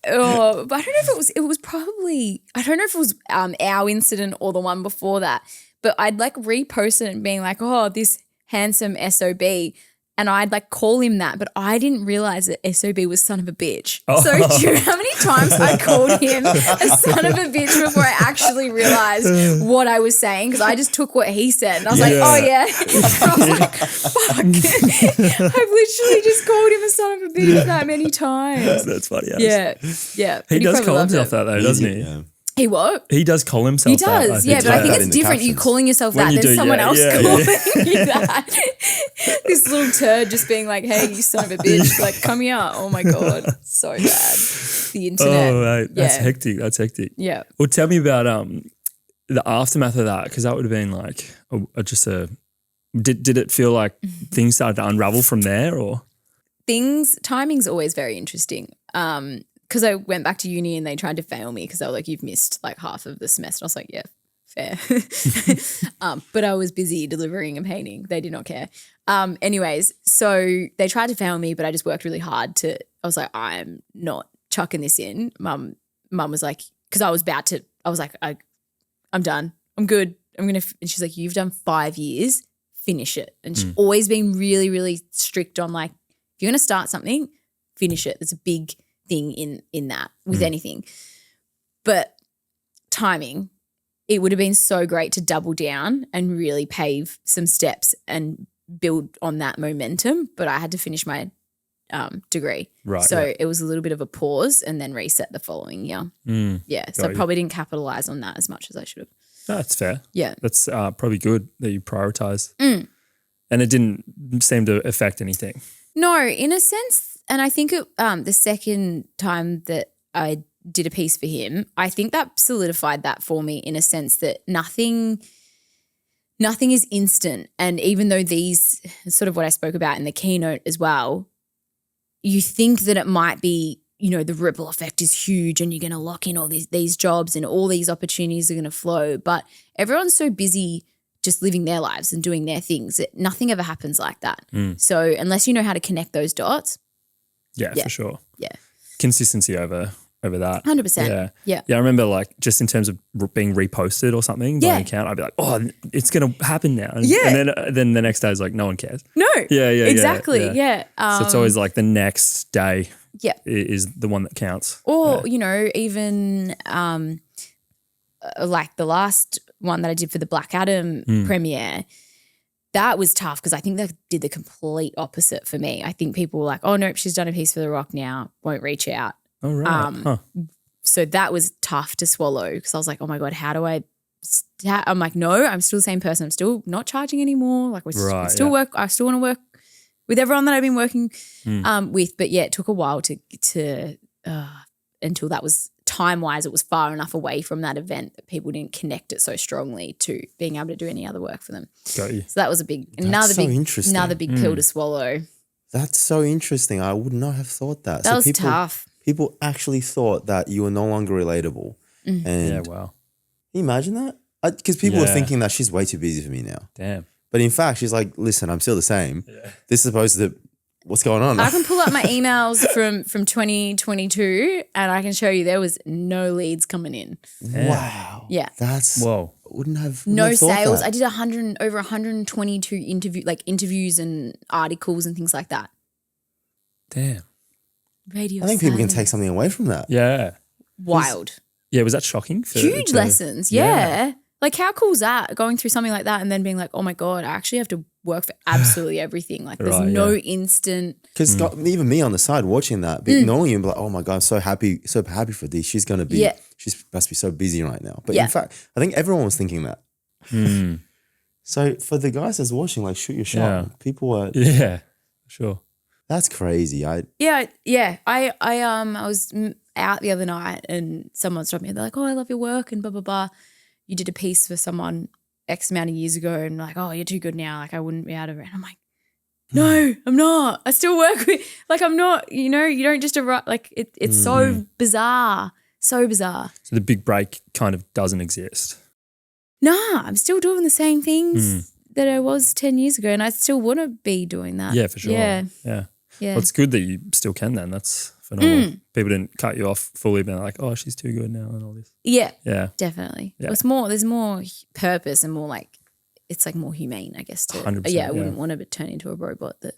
but I don't know if it was probably, I don't know if it was our incident or the one before that, but I'd like repost it and being like, oh, this handsome SOB. And I'd like call him that, but I didn't realize that SOB was son of a bitch. Oh. So do you know how many times I called him a son of a bitch before I actually realized what I was saying? Because I just took what he said and I was like, oh yeah. And I was like, fuck. I've literally just called him a son of a bitch that many times. That's funny. Yeah. He does call himself that though, doesn't he? Yeah. He what? He does call himself that. He does, but I think it's different you calling yourself that than someone else calling you that. This little turd just being like, hey, you son of a bitch, like come here. Oh my God, so bad. The internet. Oh, right. That's hectic. That's hectic. Yeah. Well, tell me about the aftermath of that, because that would have been like did it feel like things started to unravel from there or? Timing's always very interesting. Because I went back to uni and they tried to fail me because they were like, you've missed like half of the semester. I was like, yeah, fair. But I was busy delivering a painting. They did not care. Anyways, so they tried to fail me, but I just worked really hard I was like, I'm not chucking this in. Mum was like, because I was like, I'm done. I'm good. And she's like, you've done 5 years, finish it. And she's always been really, really strict on like, if you're going to start something, finish it. It's a big thing in that with anything. But timing, it would have been so great to double down and really pave some steps and build on that momentum. But I had to finish my degree. Right. So it was a little bit of a pause and then reset the following year. Yeah. So I probably didn't capitalize on that as much as I should have. No, that's fair. Yeah. That's probably good that you prioritize. And it didn't seem to affect anything. No, in a sense, and I think the second time that I did a piece for him, I think that solidified that for me in a sense that nothing is instant. And even though these, sort of what I spoke about in the keynote as well, you think that it might be, the ripple effect is huge and you're going to lock in all these jobs and all these opportunities are going to flow. But everyone's so busy just living their lives and doing their things. Nothing ever happens like that. So unless you know how to connect those dots. Yeah, for sure. Yeah. Consistency over that. 100%. Yeah. I remember just in terms of being reposted or something by an account, I'd be like, oh, it's going to happen now. And then the next day is like, no one cares. No. Yeah. Exactly. Yeah. So it's always like the next day is the one that counts. Or, even like the last one that I did for the Black Adam premiere, that was tough because I think that did the complete opposite for me. I think people were like, oh, nope, she's done a piece for The Rock now, won't reach out. Oh, right. So that was tough to swallow because I was like, oh, my God, how do I I'm like, no, I'm still the same person. I'm still not charging anymore. Like I still want to work with everyone that I've been working with. But, yeah, it took a while to until that was time-wise, it was far enough away from that event that people didn't connect it so strongly to being able to do any other work for them. Got you. So that was another big pill to swallow. That's so interesting. I would not have thought that. That was tough. People actually thought that you were no longer relatable. And wow. Can you imagine that? Because people were thinking that she's way too busy for me now. Damn. But in fact, she's like, listen, I'm still the same. Yeah. This is supposed to what's going on? I can pull up my emails from 2022 and I can show you there was no leads coming in. Wow. Yeah. Wouldn't have no thought sales. that. I did over 122 interviews and articles and things like that. Damn. Radio I think people can take something away from that. Yeah. Wild. Was that shocking? Huge lessons. Yeah. Like how cool is that? Going through something like that and then being like, oh my God, I actually have to work for absolutely everything. Like there's no instant. Because even me on the side watching that, knowing you, like, oh my God, I'm so happy for this. She's going to be, she must be so busy right now. But in fact, I think everyone was thinking that. So for the guys that's watching, like shoot your shot. Yeah. People are. Yeah, sure. That's crazy. I was out the other night and someone stopped me and they're like, oh, I love your work and blah, blah, blah. You did a piece for someone X amount of years ago and like, oh, you're too good now. Like I wouldn't be able to. And I'm like, no, I'm not. I still work with, like I'm not, you don't just arrive. Like it's so bizarre. So bizarre. So the big break kind of doesn't exist. Nah, I'm still doing the same things that I was 10 years ago and I still want to be doing that. Yeah, for sure. Yeah. Well, it's good that you still can then. That's phenomenal. People didn't cut you off fully being like, oh, she's too good now and all this. Yeah. Yeah. Definitely. Yeah. Well, there's more purpose and more like, it's like more humane, I guess. 100%. I wouldn't want to turn into a robot that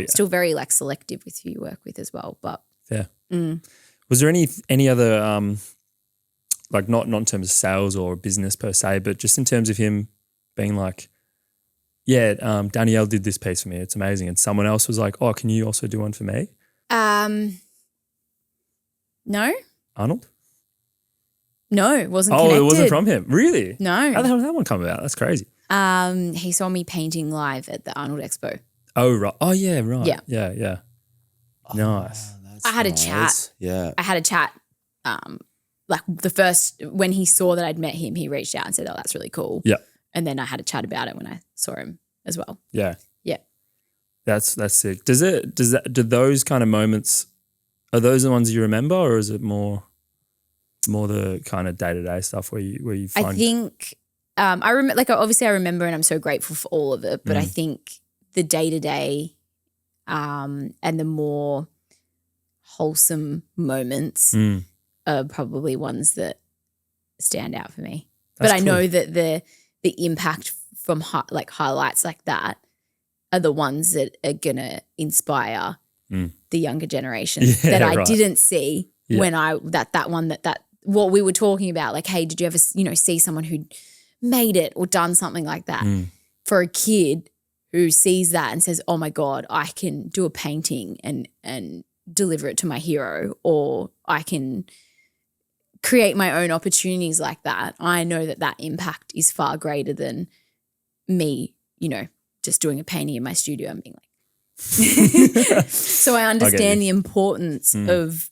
still very like selective with who you work with as well. But was there any other like not in terms of sales or business per se, but just in terms of him being like, Danielle did this piece for me. It's amazing. And someone else was like, oh, can you also do one for me? No. Arnold? No, it wasn't connected. Oh, it wasn't from him? Really? No. How the hell did that one come about? That's crazy. He saw me painting live at the Arnold Expo. Oh, right. Oh, yeah, right. Yeah. Nice. I had a chat. Yeah. I had a chat. Like the first, when he saw that I'd met him, he reached out and said, oh, that's really cool. Yeah. And then I had a chat about it when I saw him as well. Yeah. Yeah. That's sick. Do those kind of moments, are those the ones you remember or is it more the kind of day-to-day stuff where you find? I think I remember, like obviously I remember and I'm so grateful for all of it, but I think the day-to-day and the more wholesome moments are probably ones that stand out for me. But I know that the impact from highlights like that are the ones that are going to inspire the younger generation that I didn't see when that one that what we were talking about, like, hey, did you ever, see someone who made it or done something like that? For a kid who sees that and says, oh my God, I can do a painting and deliver it to my hero, or I can create my own opportunities like that, I know that impact is far greater than me, just doing a painting in my studio and being like, so I understand the importance of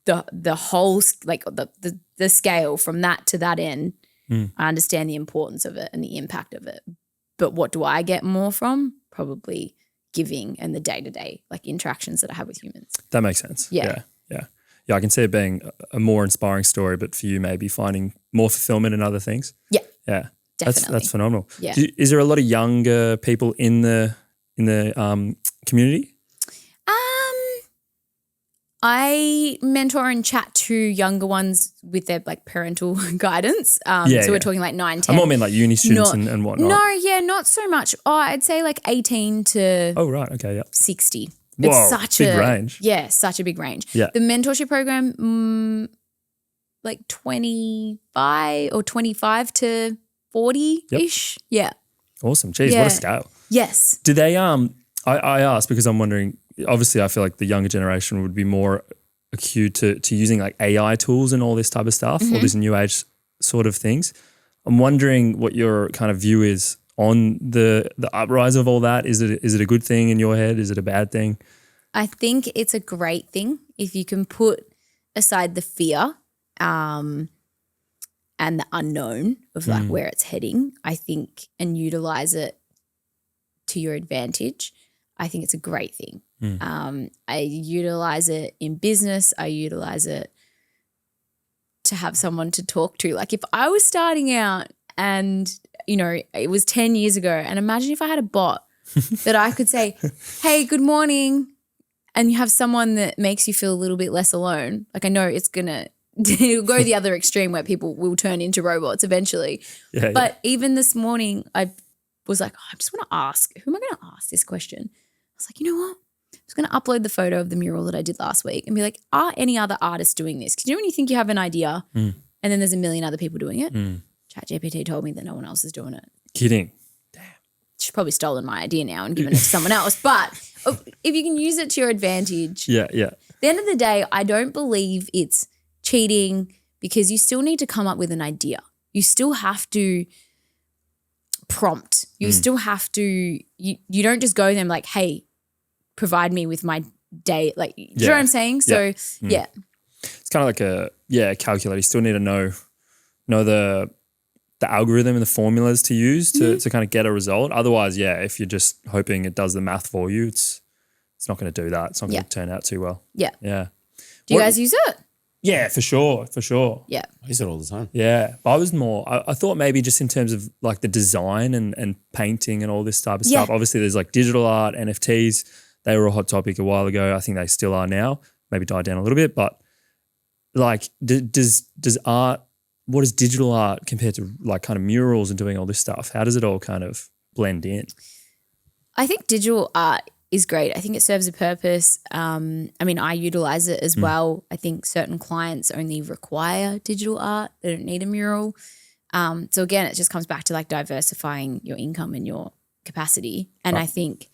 the whole, like the scale from that to that end. I understand the importance of it and the impact of it. But what do I get more from? Probably giving and the day-to-day like interactions that I have with humans. That makes sense. Yeah. I can see it being a more inspiring story, but for you maybe finding more fulfillment in other things. Yeah. Yeah. Definitely. That's phenomenal. Yeah. Is there a lot of younger people in the community? I mentor and chat to younger ones with their like parental guidance. So we're talking like 9, 10. I more mean like uni students and whatnot. No, not so much. Oh, I'd say like 18 to 60. Whoa, it's such big range. Yeah, such a big range. Yeah. The mentorship program, like 25 or 25 to 40-ish. Yep. Yeah. Awesome. Jeez, what a scale. Yes. Do they I asked because I'm wondering, obviously I feel like the younger generation would be more acute to using like AI tools and all this type of stuff, all this new age sort of things. I'm wondering what your kind of view is on the uprise of all that. Is it a good thing in your head? Is it a bad thing? I think it's a great thing if you can put aside the fear and the unknown of like where it's heading, I think, and utilize it to your advantage. I think it's a great thing. I utilize it in business. I utilize it to have someone to talk to. Like if I was starting out and, it was 10 years ago, and imagine if I had a bot that I could say, hey, good morning, and you have someone that makes you feel a little bit less alone. Like I know it'll go the other extreme where people will turn into robots eventually. But even this morning I was like, I just want to ask, who am I going to ask this question? I was like, you know what? I'm just going to upload the photo of the mural that I did last week and be like, are any other artists doing this? Because when you think you have an idea and then there's a million other people doing it, ChatGPT told me that no one else is doing it. Kidding. Damn. She's probably stolen my idea now and given it to someone else. But if you can use it to your advantage. Yeah. At the end of the day, I don't believe it's cheating because you still need to come up with an idea. You still have to prompt. You still have to, you don't just go to them like, hey, provide me with my day. Like, do you know what I'm saying? So, yeah. It's kind of like a calculator. You still need to know the algorithm and the formulas to use to kind of get a result. Otherwise, if you're just hoping it does the math for you, it's not going to do that. It's not going to turn out too well. Yeah. Yeah. Do you guys use it? Yeah, for sure. Yeah. I use it all the time. Yeah. But I was more, I thought maybe just in terms of like the design and painting and all this type of stuff. Obviously there's like digital art, NFTs. They were a hot topic a while ago. I think they still are now. Maybe died down a little bit. But like does art, what is digital art compared to like kind of murals and doing all this stuff? How does it all kind of blend in? I think digital art is great. I think it serves a purpose. I utilize it as well. I think certain clients only require digital art. They don't need a mural. So again, it just comes back to like diversifying your income and your capacity. And I think,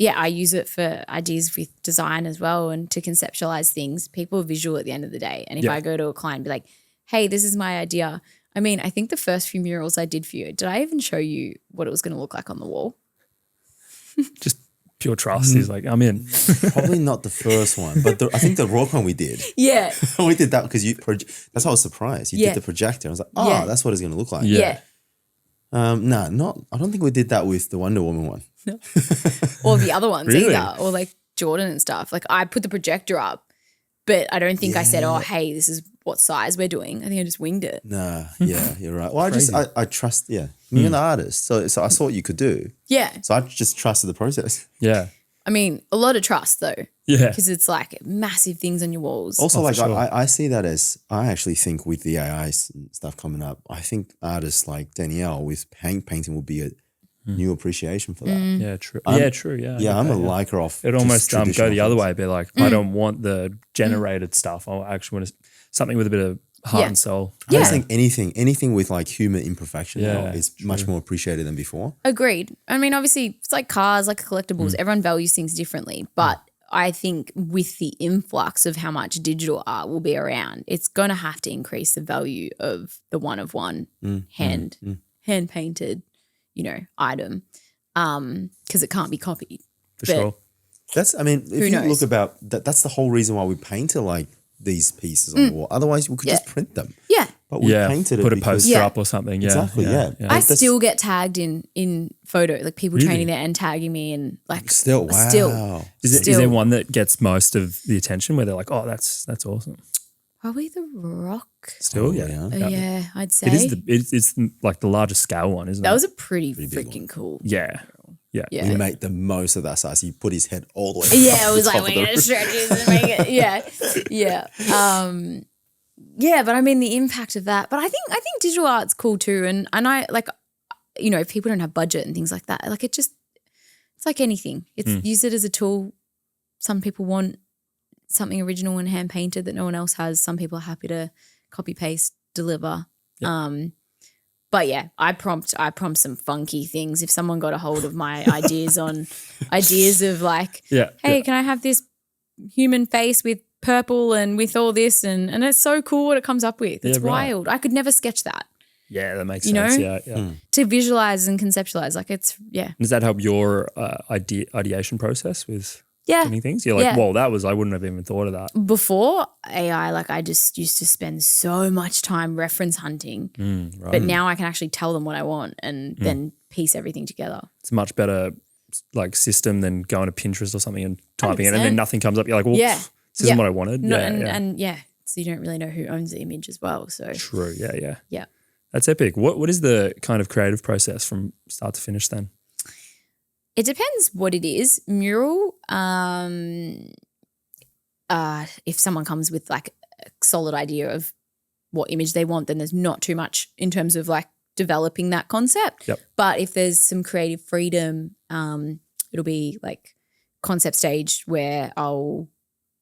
I use it for ideas with design as well and to conceptualize things. People are visual at the end of the day. And if I go to a client and be like, hey, this is my idea. I mean, I think the first few murals I did for you, did I even show you what it was going to look like on the wall? Just pure trust. He's like, I'm in. Probably not the first one, but I think the rock one we did. Yeah. We did that because that's why I was surprised. You did the projector. I was like, that's what it's going to look like. Yeah. I don't think we did that with the Wonder Woman one. No. Or the other ones Really? either. Or like Jordan and stuff. Like I put the projector up, but I don't think I said, hey, this is what size we're doing. I think I just winged it. Nah, you're right. Well, I trust, you're an artist. So I saw what you could do. Yeah. So I just trusted the process. Yeah. I mean, a lot of trust though. Yeah. Because it's like massive things on your walls. Also, I see that as, I actually think with the AI stuff coming up, I think artists like Danielle with painting will be a new appreciation for that. Yeah, true. True. Yeah, I'm a liker of it. Almost go the other way, be like, I don't want the generated stuff. I actually want something with a bit of heart and soul. I just think anything with like human imperfection now is much more appreciated than before. Agreed. I mean, obviously, it's like cars, like collectibles. Everyone values things differently. But I think with the influx of how much digital art will be around, it's going to have to increase the value of the one-of-one hand-painted, item because it can't be copied. For sure. If you look about that, that's the whole reason why we painted like these pieces on the wall. Otherwise, we could just print them. Yeah. But we painted it. Put a poster up or something. Yeah. Exactly. Yeah. I still get tagged in photo, like people training there and tagging me and like still. Wow. Is there one that gets most of the attention where they're like, oh, that's awesome? Probably the Rock. Still, yeah, I'd say. It's like the largest scale one, isn't it? That was a pretty freaking cool. Yeah. Yeah. We made the most of that size. You put his head all the way. Yeah, it was like, we're going to stretch this and make it. Yeah. But I mean the impact of that. But I think digital art's cool too. And I like, if people don't have budget and things like that, like it's like anything. Use it as a tool. Some people want something original and hand painted that no one else has. Some people are happy to copy paste, deliver. Yep. But yeah, I prompt some funky things. If someone got a hold of my ideas of like, hey, can I have this human face with purple and with all this and it's so cool what it comes up with. It's wild. I could never sketch that. Yeah, that makes sense. Yeah. To visualize and conceptualize, like it's Does that help your ideation process with doing things? You're like, whoa, I wouldn't have even thought of that. Before AI, like I just used to spend so much time reference hunting, but now I can actually tell them what I want and then piece everything together. It's a much better like system than going to Pinterest or something and typing 100%. It and then nothing comes up. You're like, well, this isn't what I wanted. So you don't really know who owns the image as well. So true. Yeah. That's epic. What is the kind of creative process from start to finish then? It depends what it is. Mural, if someone comes with like a solid idea of what image they want, then there's not too much in terms of like developing that concept. Yep. But if there's some creative freedom, it'll be like concept stage where I'll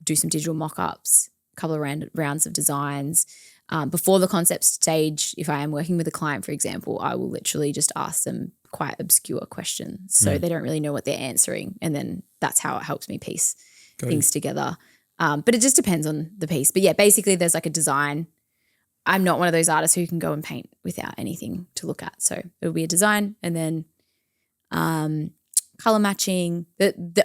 do some digital mock-ups, a couple of rounds of designs. Before the concept stage, if I am working with a client, for example, I will literally just ask them quite obscure questions so they don't really know what they're answering, and then that's how it helps me piece things together. But it just depends on the piece. But yeah, basically there's like a design. I'm not one of those artists who can go and paint without anything to look at. So it'll be a design and then color matching.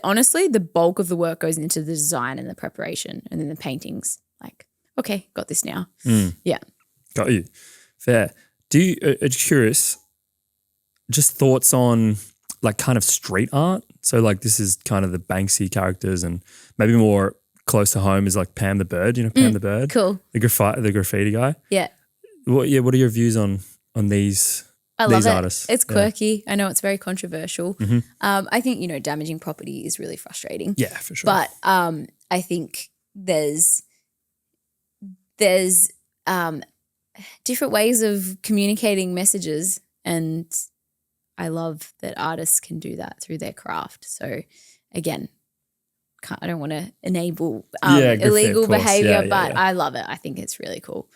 Honestly, the bulk of the work goes into the design and the preparation, and then the paintings. Like, okay, got this now. Yeah. Got you. Fair. Curious, just thoughts on like kind of street art? So like this is kind of the Banksy characters, and maybe more close to home is like Pam the Bird. You know Pam the Bird? Cool. The graffiti guy? Yeah. What are your views on these I love artists? It's quirky. I know it's very controversial. I think, damaging property is really frustrating. Yeah, for sure. But I think there's different ways of communicating messages, and I love that artists can do that through their craft. So again, I don't want to enable illegal behavior, but I love it. I think it's really cool.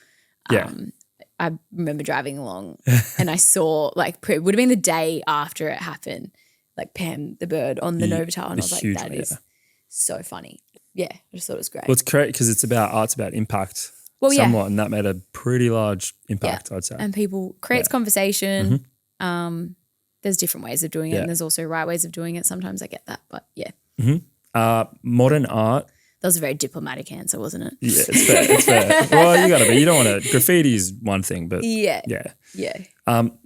I remember driving along and I saw it would have been the day after it happened, like Pam the Bird on the Novotel, and I was like, that is so funny. Yeah, I just thought it was great. Well, it's great because art's about impact. Somewhat, and that made a pretty large impact, I'd say. And people creates conversation. There's different ways of doing it, and there's also right ways of doing it. Sometimes I get that, but yeah. Modern art. That was a very diplomatic answer, wasn't it? Yeah, it's fair. Well, you got to be. You don't want to. Graffiti is one thing, but yeah.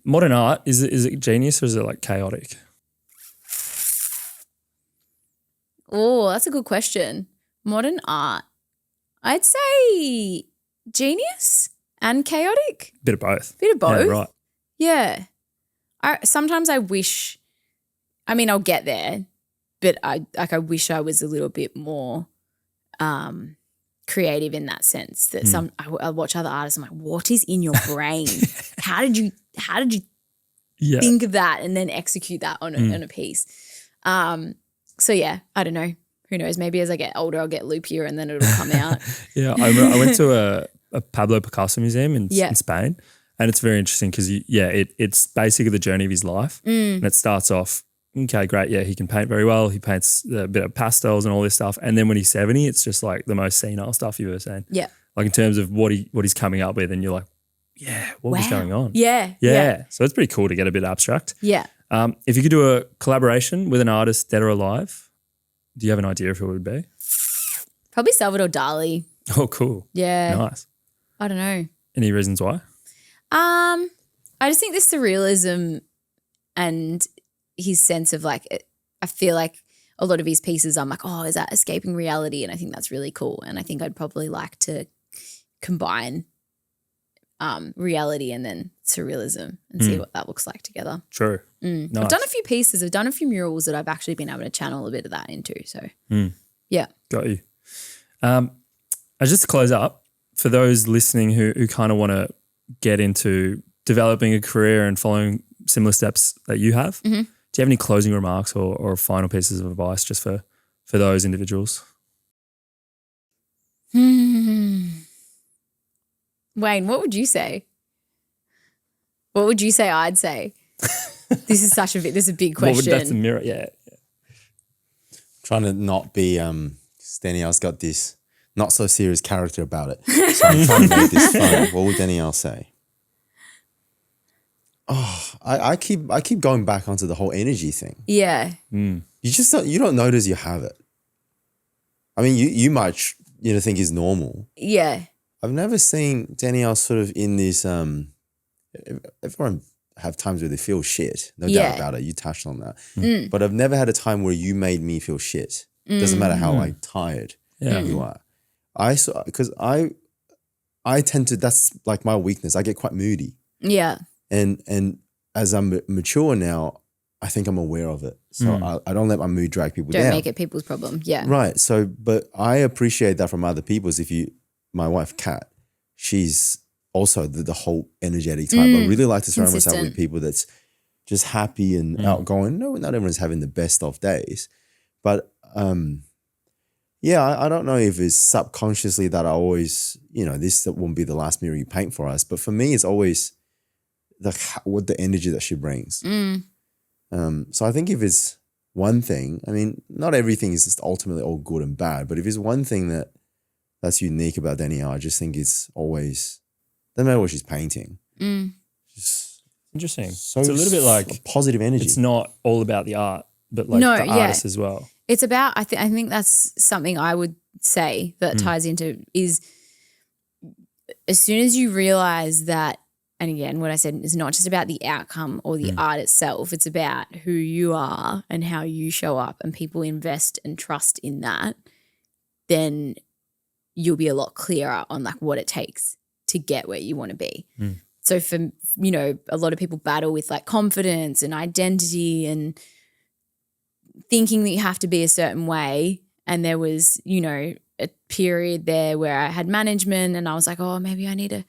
Modern art, is it genius or is it like chaotic? Oh, that's a good question. Modern art, I'd say genius and chaotic. Bit of both. Yeah, right. Yeah. Sometimes I wish, I'll get there, but I wish I was a little bit more creative in that sense. That I watch other artists, I'm like, what is in your brain? How did you think of that and then execute that on a piece? So yeah, I don't know. Who knows? Maybe as I get older, I'll get loopier and then it'll come out. I went to Pablo Picasso museum in Spain. And it's very interesting because, it's basically the journey of his life. And it starts off, okay, great, yeah, he can paint very well. He paints a bit of pastels and all this stuff. And then when he's 70, it's just like the most senile stuff you've ever seen. Yeah. Like in terms of what he's coming up with, and you're like, what was going on? Yeah. So it's pretty cool to get a bit abstract. Yeah. If you could do a collaboration with an artist, dead or alive, do you have an idea of who it would be? Probably Salvador Dali. Oh, cool. Yeah. Nice. I don't know. Any reasons why? I just think the surrealism and his sense of like, I feel like a lot of his pieces, I'm like, oh, is that escaping reality? And I think that's really cool. And I think I'd probably like to combine reality and then surrealism and see what that looks like together. True. Nice. I've done a few pieces. I've done a few murals that I've actually been able to channel a bit of that into. So, yeah. Got you. Just to close up, for those listening who kind of want to get into developing a career and following similar steps that you have, do you have any closing remarks or final pieces of advice just for those individuals? Wayne, what would you say? What would you say I'd say? This is a big question. That's a mirror, yeah. Trying to not be Danielle's got this not so serious character about it. So I'm trying to make this fun. What would Danielle say? Oh, I keep going back onto the whole energy thing. Yeah. You just don't notice you have it. I mean, you might think is normal. Yeah. I've never seen Danielle sort of in this. Everyone have times where they feel shit, no doubt about it. You touched on that, but I've never had a time where you made me feel shit. Doesn't matter how like tired you are. Because I tend to. That's like my weakness. I get quite moody. Yeah. And as I'm mature now, I think I'm aware of it. So I don't let my mood drag people down. Don't make it people's problem. Yeah. Right. So, but I appreciate that from other people's. My wife, Kat, she's also the whole energetic type. I really like to surround myself with people that's just happy and outgoing. No, not everyone's having the best of days. But I don't know if it's subconsciously that I always, this won't be the last mirror you paint for us. But for me, it's always what the energy that she brings. So I think if it's one thing, I mean, not everything is just ultimately all good and bad, but if it's one thing that's unique about Danielle, I just think it's always, doesn't matter what she's painting. Just interesting. So it's a little bit like positive energy. It's not all about the art, but like the artist as well. It's about, I think that's something I would say that ties into is as soon as you realize that, and again, what I said is not just about the outcome or the art itself. It's about who you are and how you show up, and people invest and trust in that, then you'll be a lot clearer on like what it takes to get where you want to be. So for, a lot of people battle with like confidence and identity and thinking that you have to be a certain way. And there was, a period there where I had management and I was like, oh, maybe I need to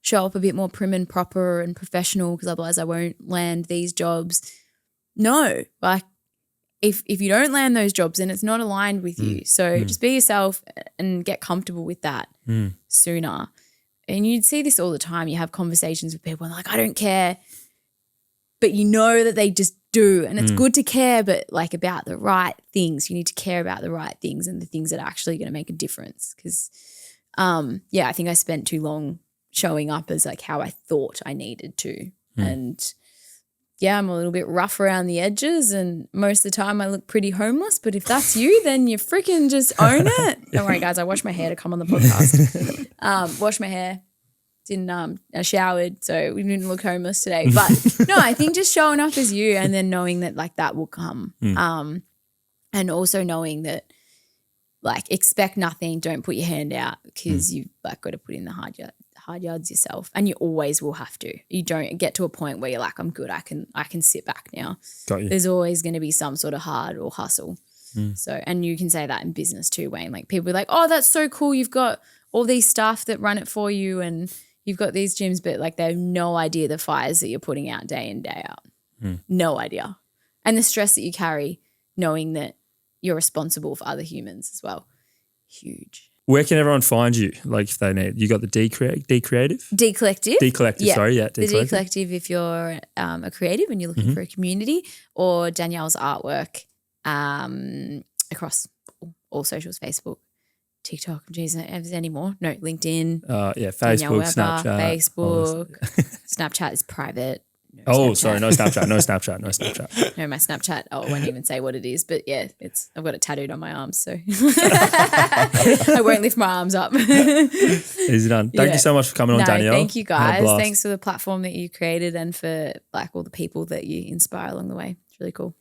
show up a bit more prim and proper and professional because otherwise I won't land these jobs. No, like if you don't land those jobs, then it's not aligned with you. So just be yourself and get comfortable with that sooner. And you'd see this all the time. You have conversations with people and they're like, I don't care. But you know that they just do. And it's good to care, but like about the right things. You need to care about the right things and the things that are actually going to make a difference. Because, I think I spent too long showing up as like how I thought I needed to. And I'm a little bit rough around the edges and most of the time I look pretty homeless, but if that's you, then you freaking just own it. Don't worry guys, I washed my hair to come on the podcast. Washed my hair, I showered, so we didn't look homeless today. But no, I think just showing up as you and then knowing that like that will come. And also knowing that like expect nothing, don't put your hand out because you've like got to put in the hard yards yourself, and you always will have to. You don't get to a point where you're like, I'm good, I can sit back now. Got you. There's always going to be some sort of hard or hustle. So, and you can say that in business too, Wayne. Like people are like, oh, that's so cool. You've got all these staff that run it for you and you've got these gyms, but like they have no idea the fires that you're putting out day in, day out. No idea. And the stress that you carry knowing that you're responsible for other humans as well. Huge. Where can everyone find you? Like if they need, you got the D Creative? D Collective. D Collective, sorry, yeah. The D Collective if you're a creative and you're looking for a community, or Danielle's artwork across all socials, Facebook, TikTok, geez, if there's any more. No, LinkedIn. Facebook, Weber, Snapchat. Snapchat. Snapchat is private. Sorry, no Snapchat. No, my Snapchat, I won't even say what it is, but yeah, I've got it tattooed on my arms, so I won't lift my arms up. Easy done. Thank you so much for coming on, Danielle. Thank you guys. Thanks for the platform that you created and for like all the people that you inspire along the way. It's really cool.